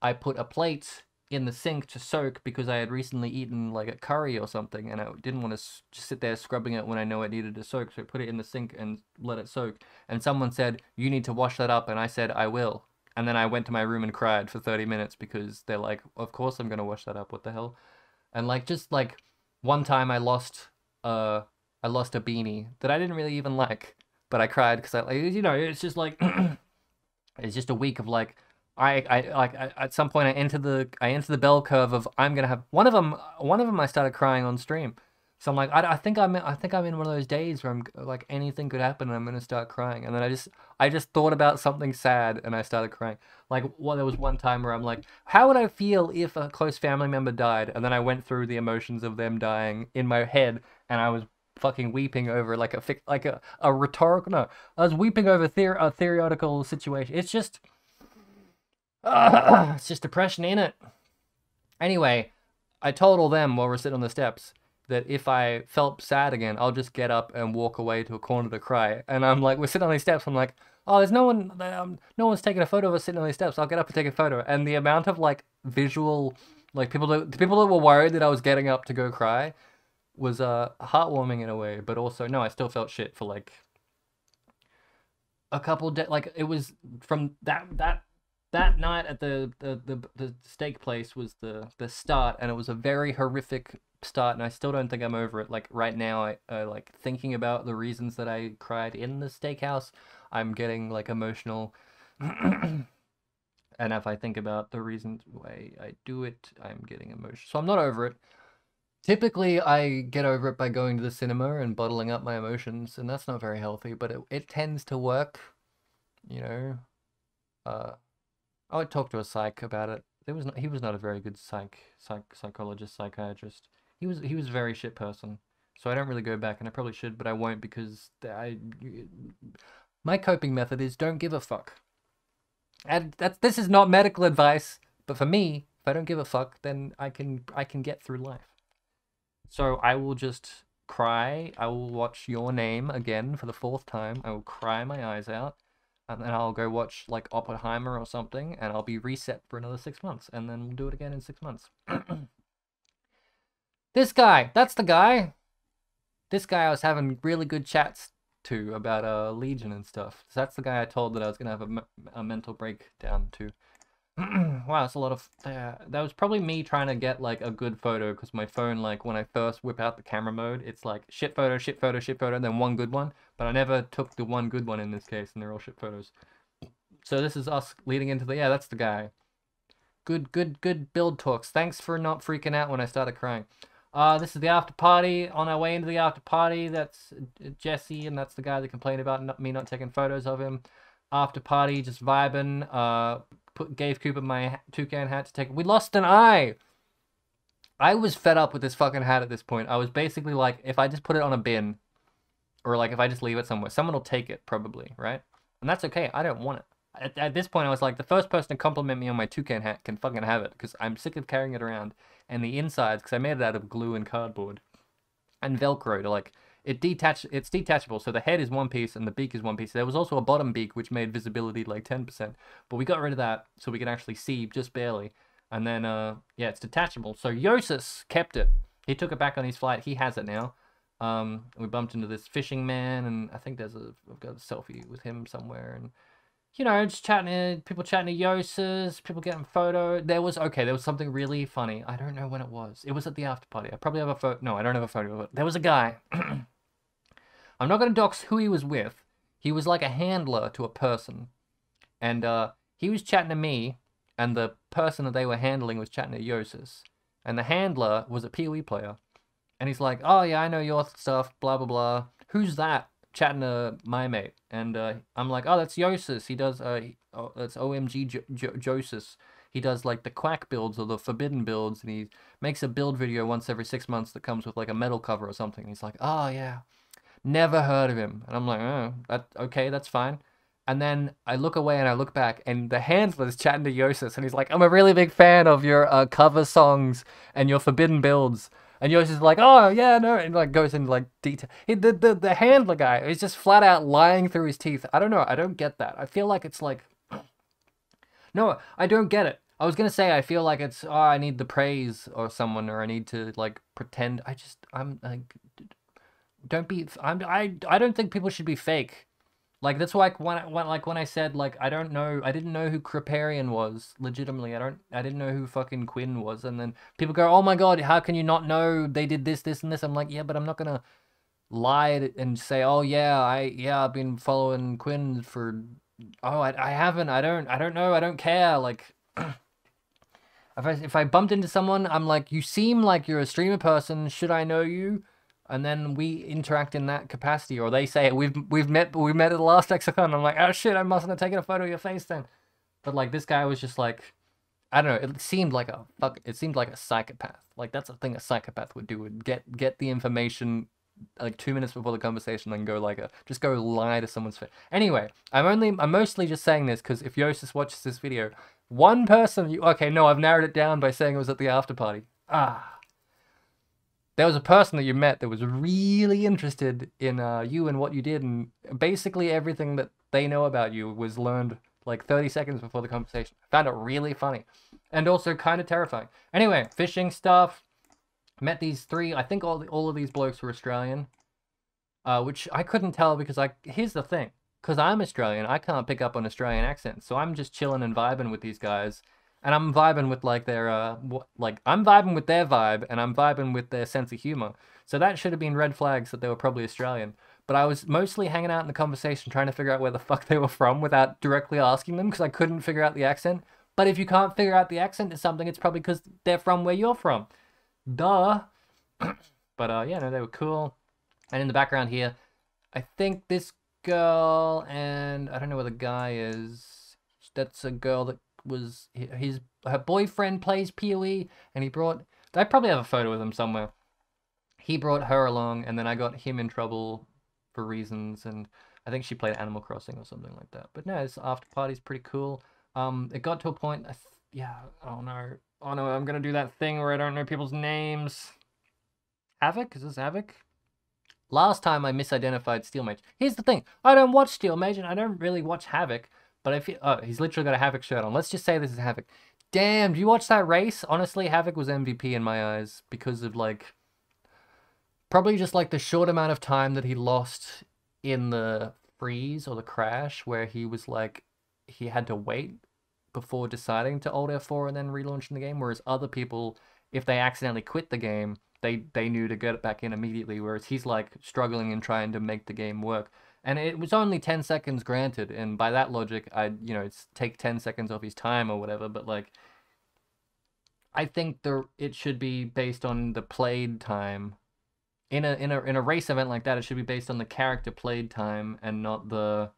I put a plate in the sink to soak because I had recently eaten like a curry or something, and I didn't want to just sit there scrubbing it when I know it needed to soak, so I put it in the sink and let it soak. And someone said, you need to wash that up, and I said, I will. And then I went to my room and cried for 30 minutes because they're like, of course I'm gonna wash that up, what the hell? And like, just like, one time I lost a beanie that I didn't really even like, but I cried because I, like, you know, it's just like, it's just a week of like, at some point I enter the bell curve of I'm gonna have one of them I started crying on stream, so I'm like, I think I'm in one of those days where I'm like, anything could happen and I'm gonna start crying, and then I just thought about something sad and I started crying. Like, there was one time where I'm like, how would I feel if a close family member died? And then I went through the emotions of them dying in my head, and I was fucking weeping over like a rhetorical, no, I was weeping over a theoretical situation. It's just it's just depression, ain't it? Anyway, I told all them while we're sitting on the steps that if I felt sad again, I'll just get up and walk away to a corner to cry. And I'm like, we're sitting on these steps. I'm like, oh, there's no one's taking a photo of us sitting on these steps. I'll get up and take a photo. And the amount of like visual, like the people that were worried that I was getting up to go cry was heartwarming in a way, but also no, I still felt shit for like a couple days. Like it was from that night at the steak place was the start, and it was a very horrific start, and I still don't think I'm over it. Like right now, I like thinking about the reasons that I cried in the steakhouse. I'm getting like emotional. And if I think about the reasons why I do it, I'm getting emotional. So I'm not over it. Typically, I get over it by going to the cinema and bottling up my emotions, and that's not very healthy, but it tends to work, you know. I would talk to a psych about it. He was not a very good psychologist, psychiatrist. He was a very shit person. So I don't really go back, and I probably should, but I won't because my coping method is don't give a fuck. And this is not medical advice, but for me, if I don't give a fuck, then I can get through life. So I will just cry. I will watch Your Name again for the 4th time. I will cry my eyes out, and then I'll go watch like Oppenheimer or something, and I'll be reset for another 6 months, and then we'll do it again in 6 months. This guy, that's the guy. This guy I was having really good chats to about Legion and stuff. So that's the guy I told that I was gonna have a mental breakdown to. Wow, that's a lot of. That was probably me trying to get like a good photo, because my phone, like when I first whip out the camera mode, it's like shit photo, shit photo, shit photo, and then one good one. But I never took the one good one in this case, and they're all shit photos. So this is us leading into the. Yeah, that's the guy. Good build talks. Thanks for not freaking out when I started crying. This is the after party. On our way into the after party, that's Jesse, and that's the guy that complained about me not taking photos of him. After party, just vibing. Gave Cooper my toucan hat to take. We lost an eye. I was fed up with this fucking hat at this point. I was basically like, if I just put it on a bin, or like if I just leave it somewhere, someone will take it probably, right? And that's okay. I don't want it. At this point, I was like, the first person to compliment me on my toucan hat can fucking have it, because I'm sick of carrying it around. And the insides, because I made it out of glue and cardboard and Velcro to like it's detachable, so the head is one piece and the beak is one piece. There was also a bottom beak which made visibility like 10%, but we got rid of that so we can actually see just barely. And then yeah, it's detachable. So Yosis kept it. He took it back on his flight. He has it now. We bumped into this fishing man, and I think I've got a selfie with him somewhere, and you know, just chatting, people chatting to Yosis, people getting photo. There was something really funny. I don't know when it was. It was at the after party. I probably have a photo. No, I don't have a photo of it. There was a guy. I'm not going to dox who he was with. He was like a handler to a person. And he was chatting to me, and the person that they were handling was chatting to Yosis. And the handler was a PoE player. And he's like, oh yeah, I know your stuff, blah, blah, blah. Who's that? Chatting to my mate. And I'm like, oh, that's Yosis. He does, that's OMG Josis. He does like the quack builds or the forbidden builds, and he makes a build video once every 6 months that comes with like a metal cover or something. And he's like, oh yeah, never heard of him. And I'm like, oh, okay, that's fine. And then I look away and I look back, and the handler's chatting to Yosis, and he's like, I'm a really big fan of your cover songs and your forbidden builds. And Yosis is like, oh yeah, no, and like goes into like detail. The handler guy is just flat out lying through his teeth. I don't know. I don't get that. I feel like it's like, no, I don't get it. I was gonna say I feel like it's, oh, I need the praise or someone, or I need to like pretend. I'm like, I don't think people should be fake. Like that's why when I said like I didn't know who Kriparian was legitimately. I didn't know who fucking Quinn was, and then people go, oh my god, how can you not know they did this and this? I'm like, yeah, but I'm not gonna lie and say, oh yeah, I've been following Quinn for, oh I haven't, I don't know, I don't care. Like if I bumped into someone, I'm like, you seem like you're a streamer person, should I know you? And then we interact in that capacity, or they say we've met at the last Exilecon. I'm like, oh shit, I mustn't have taken a photo of your face then. But like this guy was just like, I don't know. It seemed like a psychopath. Like that's a thing a psychopath would do. Would get the information like 2 minutes before the conversation, then go like just go lie to someone's face. Anyway, I'm mostly just saying this because if Yosis watches this video, one person. Okay, no, I've narrowed it down by saying it was at the after party. There was a person that you met that was really interested in you and what you did, and basically everything that they know about you was learned like 30 seconds before the conversation. I found it really funny, and also kind of terrifying. Anyway, fishing stuff. Met these three. I think all of these blokes were Australian, which I couldn't tell because here's the thing, because I'm Australian, I can't pick up on Australian accents, so I'm just chilling and vibing with these guys, and I'm vibing with like their I'm vibing with their vibe, and I'm vibing with their sense of humor. So that should have been red flags that they were probably Australian. But I was mostly hanging out in the conversation trying to figure out where the fuck they were from without directly asking them because I couldn't figure out the accent. But if you can't figure out the accent to something, it's probably because they're from where you're from. Duh. But yeah, no, they were cool. And in the background here, I think this girl and I don't know where the guy is. That's a girl that was her boyfriend plays PoE, and I probably have a photo of them somewhere. He brought her along, and then I got him in trouble for reasons, and I think she played Animal Crossing or something like that. But no, this after party's pretty cool. It got to a point, yeah, oh no, I'm gonna do that thing where I don't know people's names. Havoc? Is this Havoc? Last time I misidentified Steel Mage. Here's the thing, I don't watch Steel Mage, and I don't really watch Havoc, but I feel, oh, he's literally got a Havoc shirt on. Let's just say this is Havoc. Damn, do you watch that race? Honestly, Havoc was MVP in my eyes because of like, probably just like the short amount of time that he lost in the freeze or the crash where he was like, he had to wait before deciding to Alt F4 and then relaunching the game, whereas other people, if they accidentally quit the game, they knew to get it back in immediately, whereas he's like struggling and trying to make the game work. And it was only 10 seconds granted, and by that logic, it's take 10 seconds off his time or whatever, but like, I think it should be based on the played time. In a race event like that, it should be based on the character played time and not the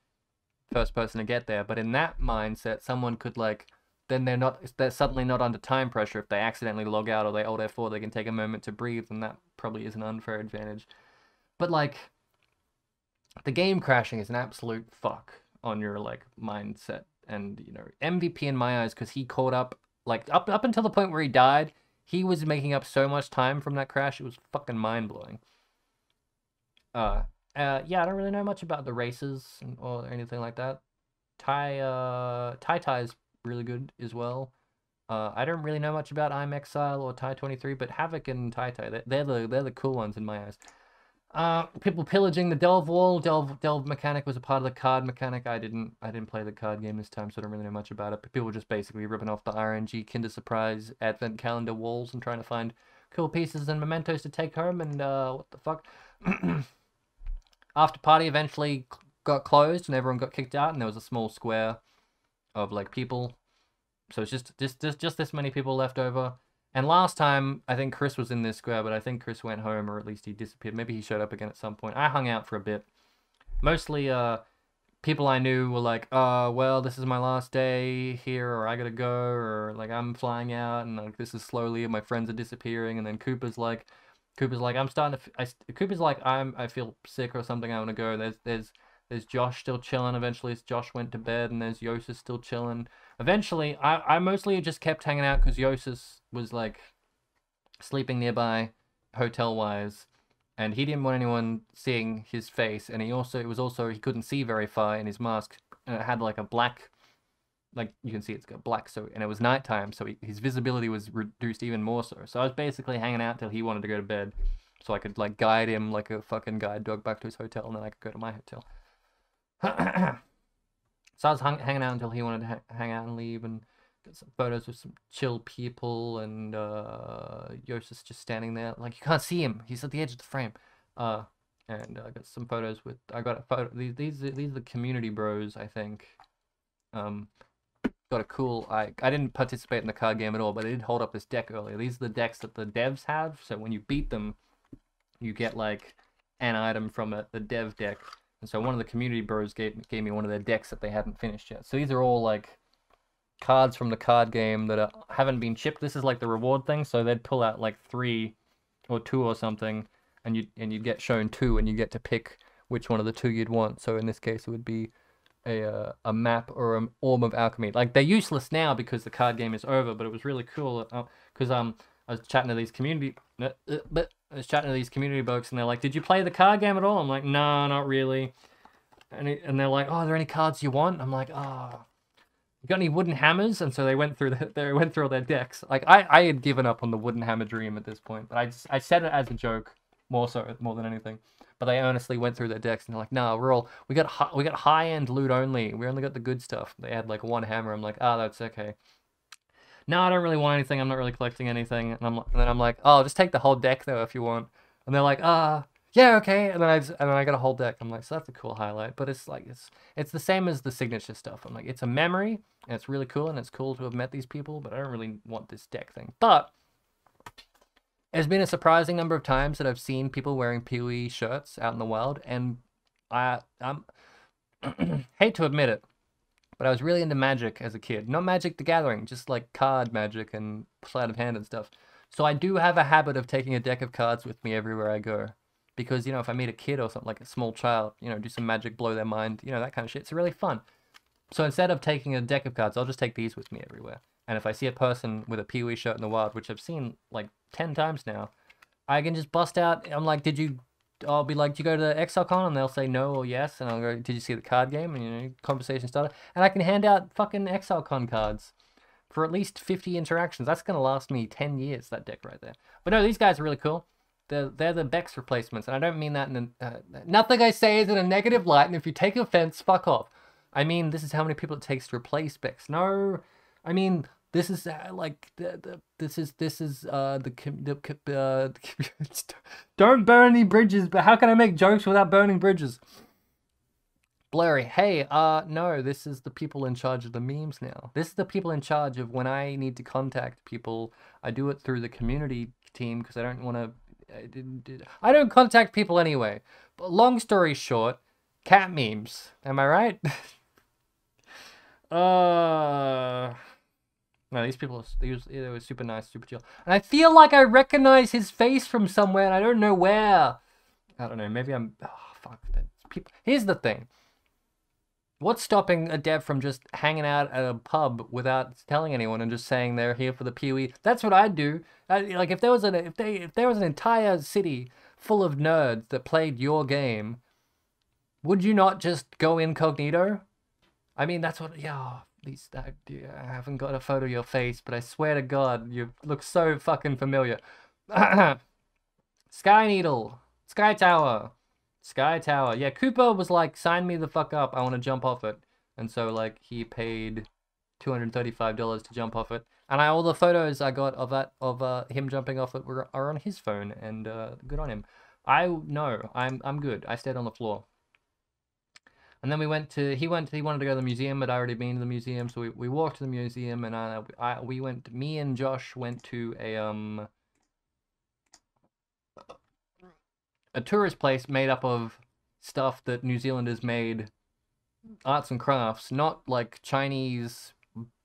first person to get there. But in that mindset, someone could like, then they're suddenly not under time pressure. If they accidentally log out or they Alt F4, they can take a moment to breathe, and that probably is an unfair advantage. But like, the game crashing is an absolute fuck on your like mindset. And MVP in my eyes, because he caught up like up until the point where he died, he was making up so much time from that crash. It was fucking mind blowing. Yeah, I don't really know much about the races or anything like that. Tai is really good as well. I don't really know much about I'm Exile or Tai23, but Havoc and Tai, they're the cool ones in my eyes. People pillaging the Delve wall. Delve mechanic was a part of the card mechanic. I didn't play the card game this time, so I don't really know much about it. But people were just basically ripping off the RNG Kinder Surprise Advent Calendar walls and trying to find cool pieces and mementos to take home. And what the fuck? After party eventually got closed and everyone got kicked out, and there was a small square of like people. So it's just this many people left over. And last time, I think Chris was in this square, but I think Chris went home, or at least he disappeared. Maybe he showed up again at some point. I hung out for a bit. Mostly, people I knew were like, well, this is my last day here, or I gotta go, or like, I'm flying out, and like, this is slowly, my friends are disappearing, and then Cooper's like, I'm starting to, Cooper's like, I feel sick or something, I wanna go. There's Josh still chilling. Eventually, Josh went to bed, and there's Yosis still chilling. Eventually, I mostly just kept hanging out because Yosis was like sleeping nearby, hotel-wise, and he didn't want anyone seeing his face. And he couldn't see very far in his mask, and it had like a black, like you can see it's got black. So and it was nighttime, so his visibility was reduced even more so. So I was basically hanging out till he wanted to go to bed, so I could like guide him like a fucking guide dog back to his hotel, and then I could go to my hotel. So I was hanging out until he wanted to hang out and leave, and got some photos with some chill people, and Yosis just standing there, like you can't see him. He's at the edge of the frame. And I got some photos with. I got a photo. These are the community bros, I think. Got a cool. I didn't participate in the card game at all, but I did hold up this deck earlier. These are the decks that the devs have. So when you beat them, you get like an item from the dev deck. And so one of the community bros gave me one of their decks that they hadn't finished yet. So these are all like cards from the card game that haven't been chipped. This is like the reward thing. So they'd pull out like 3 or 2 or something, and you'd get shown 2, and you get to pick which one of the 2 you'd want. So in this case, it would be a map or an Orb of Alchemy. Like they're useless now because the card game is over. But it was really cool because I was chatting to these community. I was chatting to these community folks, and they're like, did you play the card game at all? I'm like, no, not really. And they're like, oh, are there any cards you want? I'm like, oh, You got any wooden hammers? And so they went through they went through all their decks. Like I had given up on the wooden hammer dream at this point, but I said it as a joke more than anything. But they earnestly went through their decks and they're like, "No, we got high end loot only. We only got the good stuff." They had like one hammer. I'm like, "Oh, that's okay." No, I don't really want anything. I'm not really collecting anything. And then I'm like, "Oh, just take the whole deck though if you want." And they're like, yeah, okay." And then I got a whole deck. I'm like, "So that's a cool highlight." But it's like it's the same as the signature stuff. I'm like, it's a memory and it's really cool and it's cool to have met these people, but I don't really want this deck thing. But there's been a surprising number of times that I've seen people wearing PoE shirts out in the wild, and I'm hate to admit it, but I was really into Magic as a kid. Not Magic the Gathering, just like card Magic and sleight of hand and stuff. So I do have a habit of taking a deck of cards with me everywhere I go. Because, you know, if I meet a kid or something, like a small child, you know, do some magic, blow their mind, you know, that kind of shit. It's really fun. So instead of taking a deck of cards, I'll just take these with me everywhere. And if I see a person with a PoE shirt in the wild, which I've seen like 10 times now, I can just bust out. I'm like, I'll be like, "Did you go to Exilecon?" And they'll say no or yes. And I'll go, "Did you see the card game?" And, you know, conversation starter. And I can hand out fucking Exilecon cards for at least 50 interactions. That's going to last me 10 years, that deck right there. But no, these guys are really cool. They're the Bex replacements. And I don't mean that in nothing I say is in a negative light. And if you take offense, fuck off. I mean, this is how many people it takes to replace Bex. No, I mean, this is like this is don't burn any bridges. But how can I make jokes without burning bridges? Blurry. Hey, no, this is the people in charge of the memes now. This is the people in charge of when I need to contact people. I do it through the community team because I don't want to. I don't contact people anyway. But long story short, cat memes. Am I right? No, these people, they were super nice, super chill. And I feel like I recognize his face from somewhere, and I don't know where. I don't know, maybe I'm... Oh, fuck. People. Here's the thing. What's stopping a dev from just hanging out at a pub without telling anyone and just saying they're here for the PoE? That's what I'd do. Like, if there was an entire city full of nerds that played your game, would you not just go incognito? I mean, that's what... Yeah... I haven't got a photo of your face, but I swear to God, you look so fucking familiar. Sky Needle. Sky Tower. Sky Tower. Yeah, Cooper was like, "Sign me the fuck up. I want to jump off it." And so, like, he paid $235 to jump off it. And all the photos I got of him jumping off it are on his phone, and good on him. I'm good. I stayed on the floor. And then he wanted to go to the museum, but I already been to the museum, so we walked to the museum, and me and Josh went to a tourist place made up of stuff that New Zealanders made, arts and crafts, not like Chinese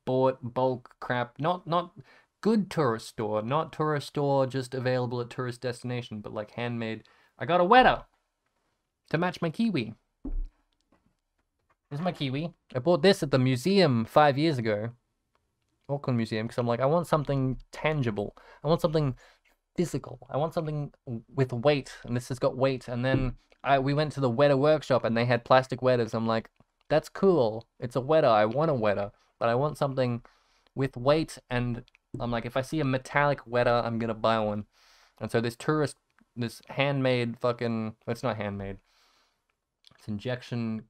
bought bulk crap, not good tourist store, not tourist store just available at tourist destination, but like handmade. I got a wetter to match my kiwi. This is my kiwi. I bought this at the museum 5 years ago. Auckland Museum, because I'm like, I want something tangible. I want something physical. I want something with weight, and this has got weight. And then we went to the wetter workshop, and they had plastic wetters. I'm like, that's cool. It's a wetter. I want a wetter, but I want something with weight. And I'm like, if I see a metallic wetter, I'm gonna buy one. And so this handmade fucking... It's not handmade. It's injection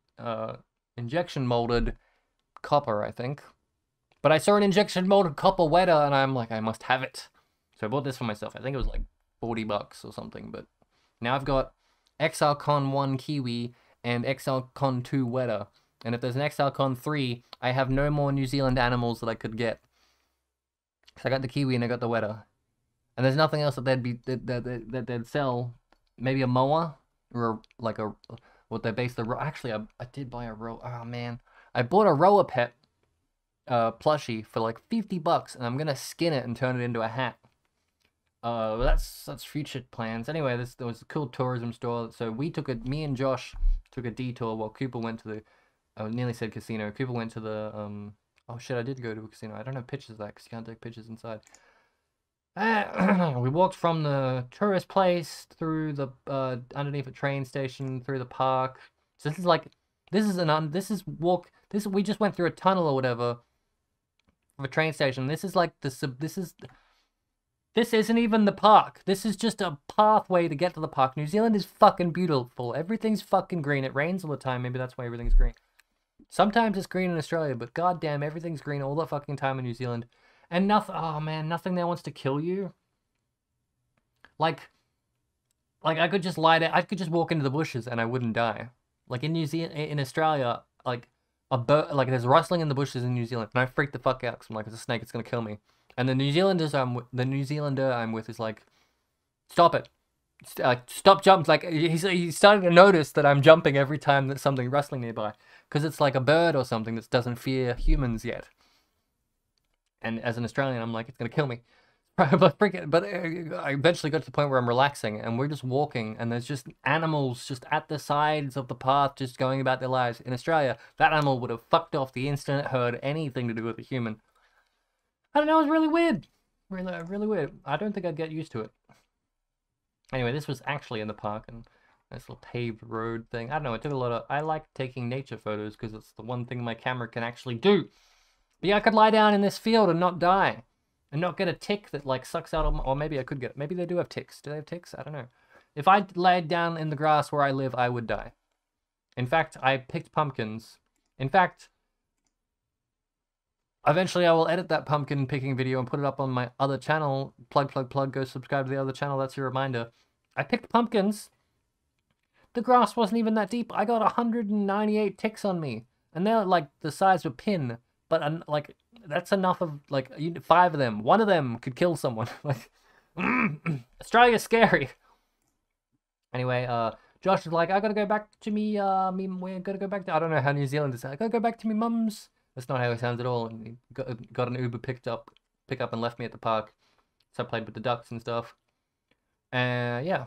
molded copper, I think. But I saw an injection molded copper wetter, and I'm like, I must have it. So I bought this for myself. I think it was like 40 bucks or something. But now I've got Exilecon 1 Kiwi and Exilecon 2 wetter. And if there's an Exilecon 3, I have no more New Zealand animals that I could get. So I got the Kiwi and I got the wetter. And there's nothing else that they'd sell. Maybe a mower or like a... What they base the... Actually, I did buy a row... Oh, man. I bought a rower pet plushie for like 50 bucks, and I'm gonna skin it and turn it into a hat. That's future plans. Anyway, there was a cool tourism store, so me and Josh took a detour while Cooper went to the... I nearly said casino. Cooper went to the... Oh, shit, I did go to a casino. I don't have pictures of that, because you can't take pictures inside. We walked from the tourist place through the underneath a train station, through the park. So this is like, we just went through a tunnel or whatever of a train station. This is like this isn't even the park. This is just a pathway to get to the park. New Zealand is fucking beautiful. Everything's fucking green. It rains all the time. Maybe that's why everything's green. Sometimes it's green in Australia, but goddamn, everything's green all the fucking time in New Zealand. And nothing, oh man, nothing there wants to kill you. Like I could just lie down, I could just walk into the bushes and I wouldn't die. Like in in Australia, like a bird, like there's rustling in the bushes in New Zealand, and I freak the fuck out because I'm like, it's a snake, it's gonna kill me. And the New Zealander I'm with is like, stop it, stop jumping. Like he's starting to notice that I'm jumping every time that something rustling nearby, because it's like a bird or something that doesn't fear humans yet. And as an Australian, I'm like, it's gonna kill me. But I eventually got to the point where I'm relaxing and we're just walking and there's just animals just at the sides of the path just going about their lives. In Australia, that animal would have fucked off the instant it heard anything to do with a human. I don't know, it was really weird. Really weird. I don't think I'd get used to it. Anyway, this was actually in the park and this little paved road thing. I don't know, it took a lot of... I like taking nature photos because it's the one thing my camera can actually do. But yeah, I could lie down in this field and not die. And not get a tick that like sucks out of my, or maybe I could get, maybe they do have ticks. Do they have ticks? I don't know. If I laid down in the grass where I live, I would die. In fact, I picked pumpkins. In fact, eventually I will edit that pumpkin picking video and put it up on my other channel. Plug, go subscribe to the other channel. That's your reminder. I picked pumpkins. The grass wasn't even that deep. I got 198 ticks on me. And they're like the size of a pin. But like, that's enough of, like, 5 of them. 1 of them could kill someone. Like, Australia's scary. Anyway, Josh is like, I gotta go back to we're gonna go back to, I don't know how New Zealand is. I gotta go back to me mum's. That's not how it sounds at all. And he got an Uber pick up and left me at the park. So I played with the ducks and stuff. Yeah.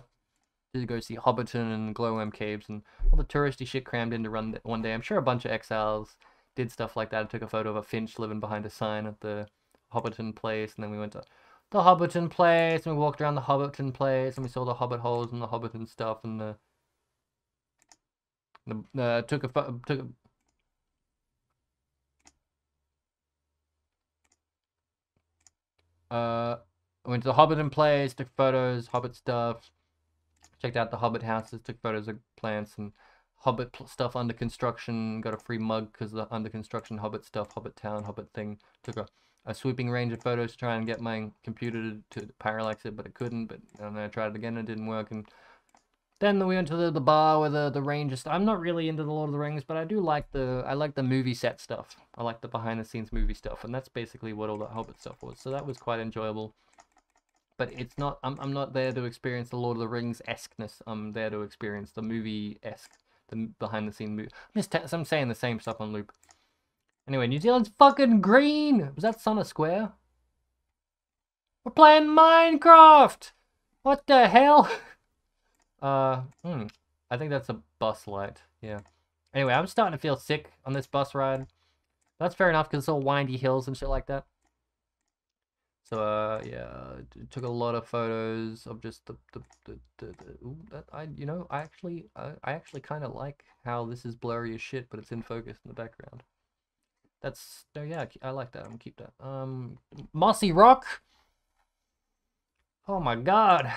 Did go see Hobbiton and Glowworm Caves and all the touristy shit crammed into one day. I'm sure a bunch of exiles did stuff like that. I took a photo of a finch living behind a sign at the Hobbiton place, and then we went to the Hobbiton place, and we walked around the Hobbiton place, and we saw the Hobbit holes and the Hobbiton stuff, and went to the Hobbiton place, took photos, Hobbit stuff, checked out the Hobbit houses, took photos of plants and Hobbit stuff under construction, got a free mug because the under construction Hobbit stuff, Hobbit town, Hobbit thing. Took a sweeping range of photos to try and get my computer to parallax it, but it couldn't. But and then I tried it again and it didn't work. And then we went to the bar where the Rangers. I'm not really into the Lord of the Rings, but I do like the movie set stuff. I like the behind the scenes movie stuff, and that's basically what all that Hobbit stuff was. So that was quite enjoyable. But it's not. I'm not there to experience the Lord of the Rings esqueness. I'm there to experience the movie esque. The behind-the-scene movie. I'm saying the same stuff on loop. Anyway, New Zealand's fucking green! Was that Sun a square? We're playing Minecraft! What the hell? I think that's a bus light. Yeah. Anyway, I'm starting to feel sick on this bus ride. That's fair enough, because it's all windy hills and shit like that. So, yeah, took a lot of photos of just I actually kind of like how this is blurry as shit, but it's in focus in the background. Yeah, I like that. I'm gonna keep that. Mossy Rock. Oh my god.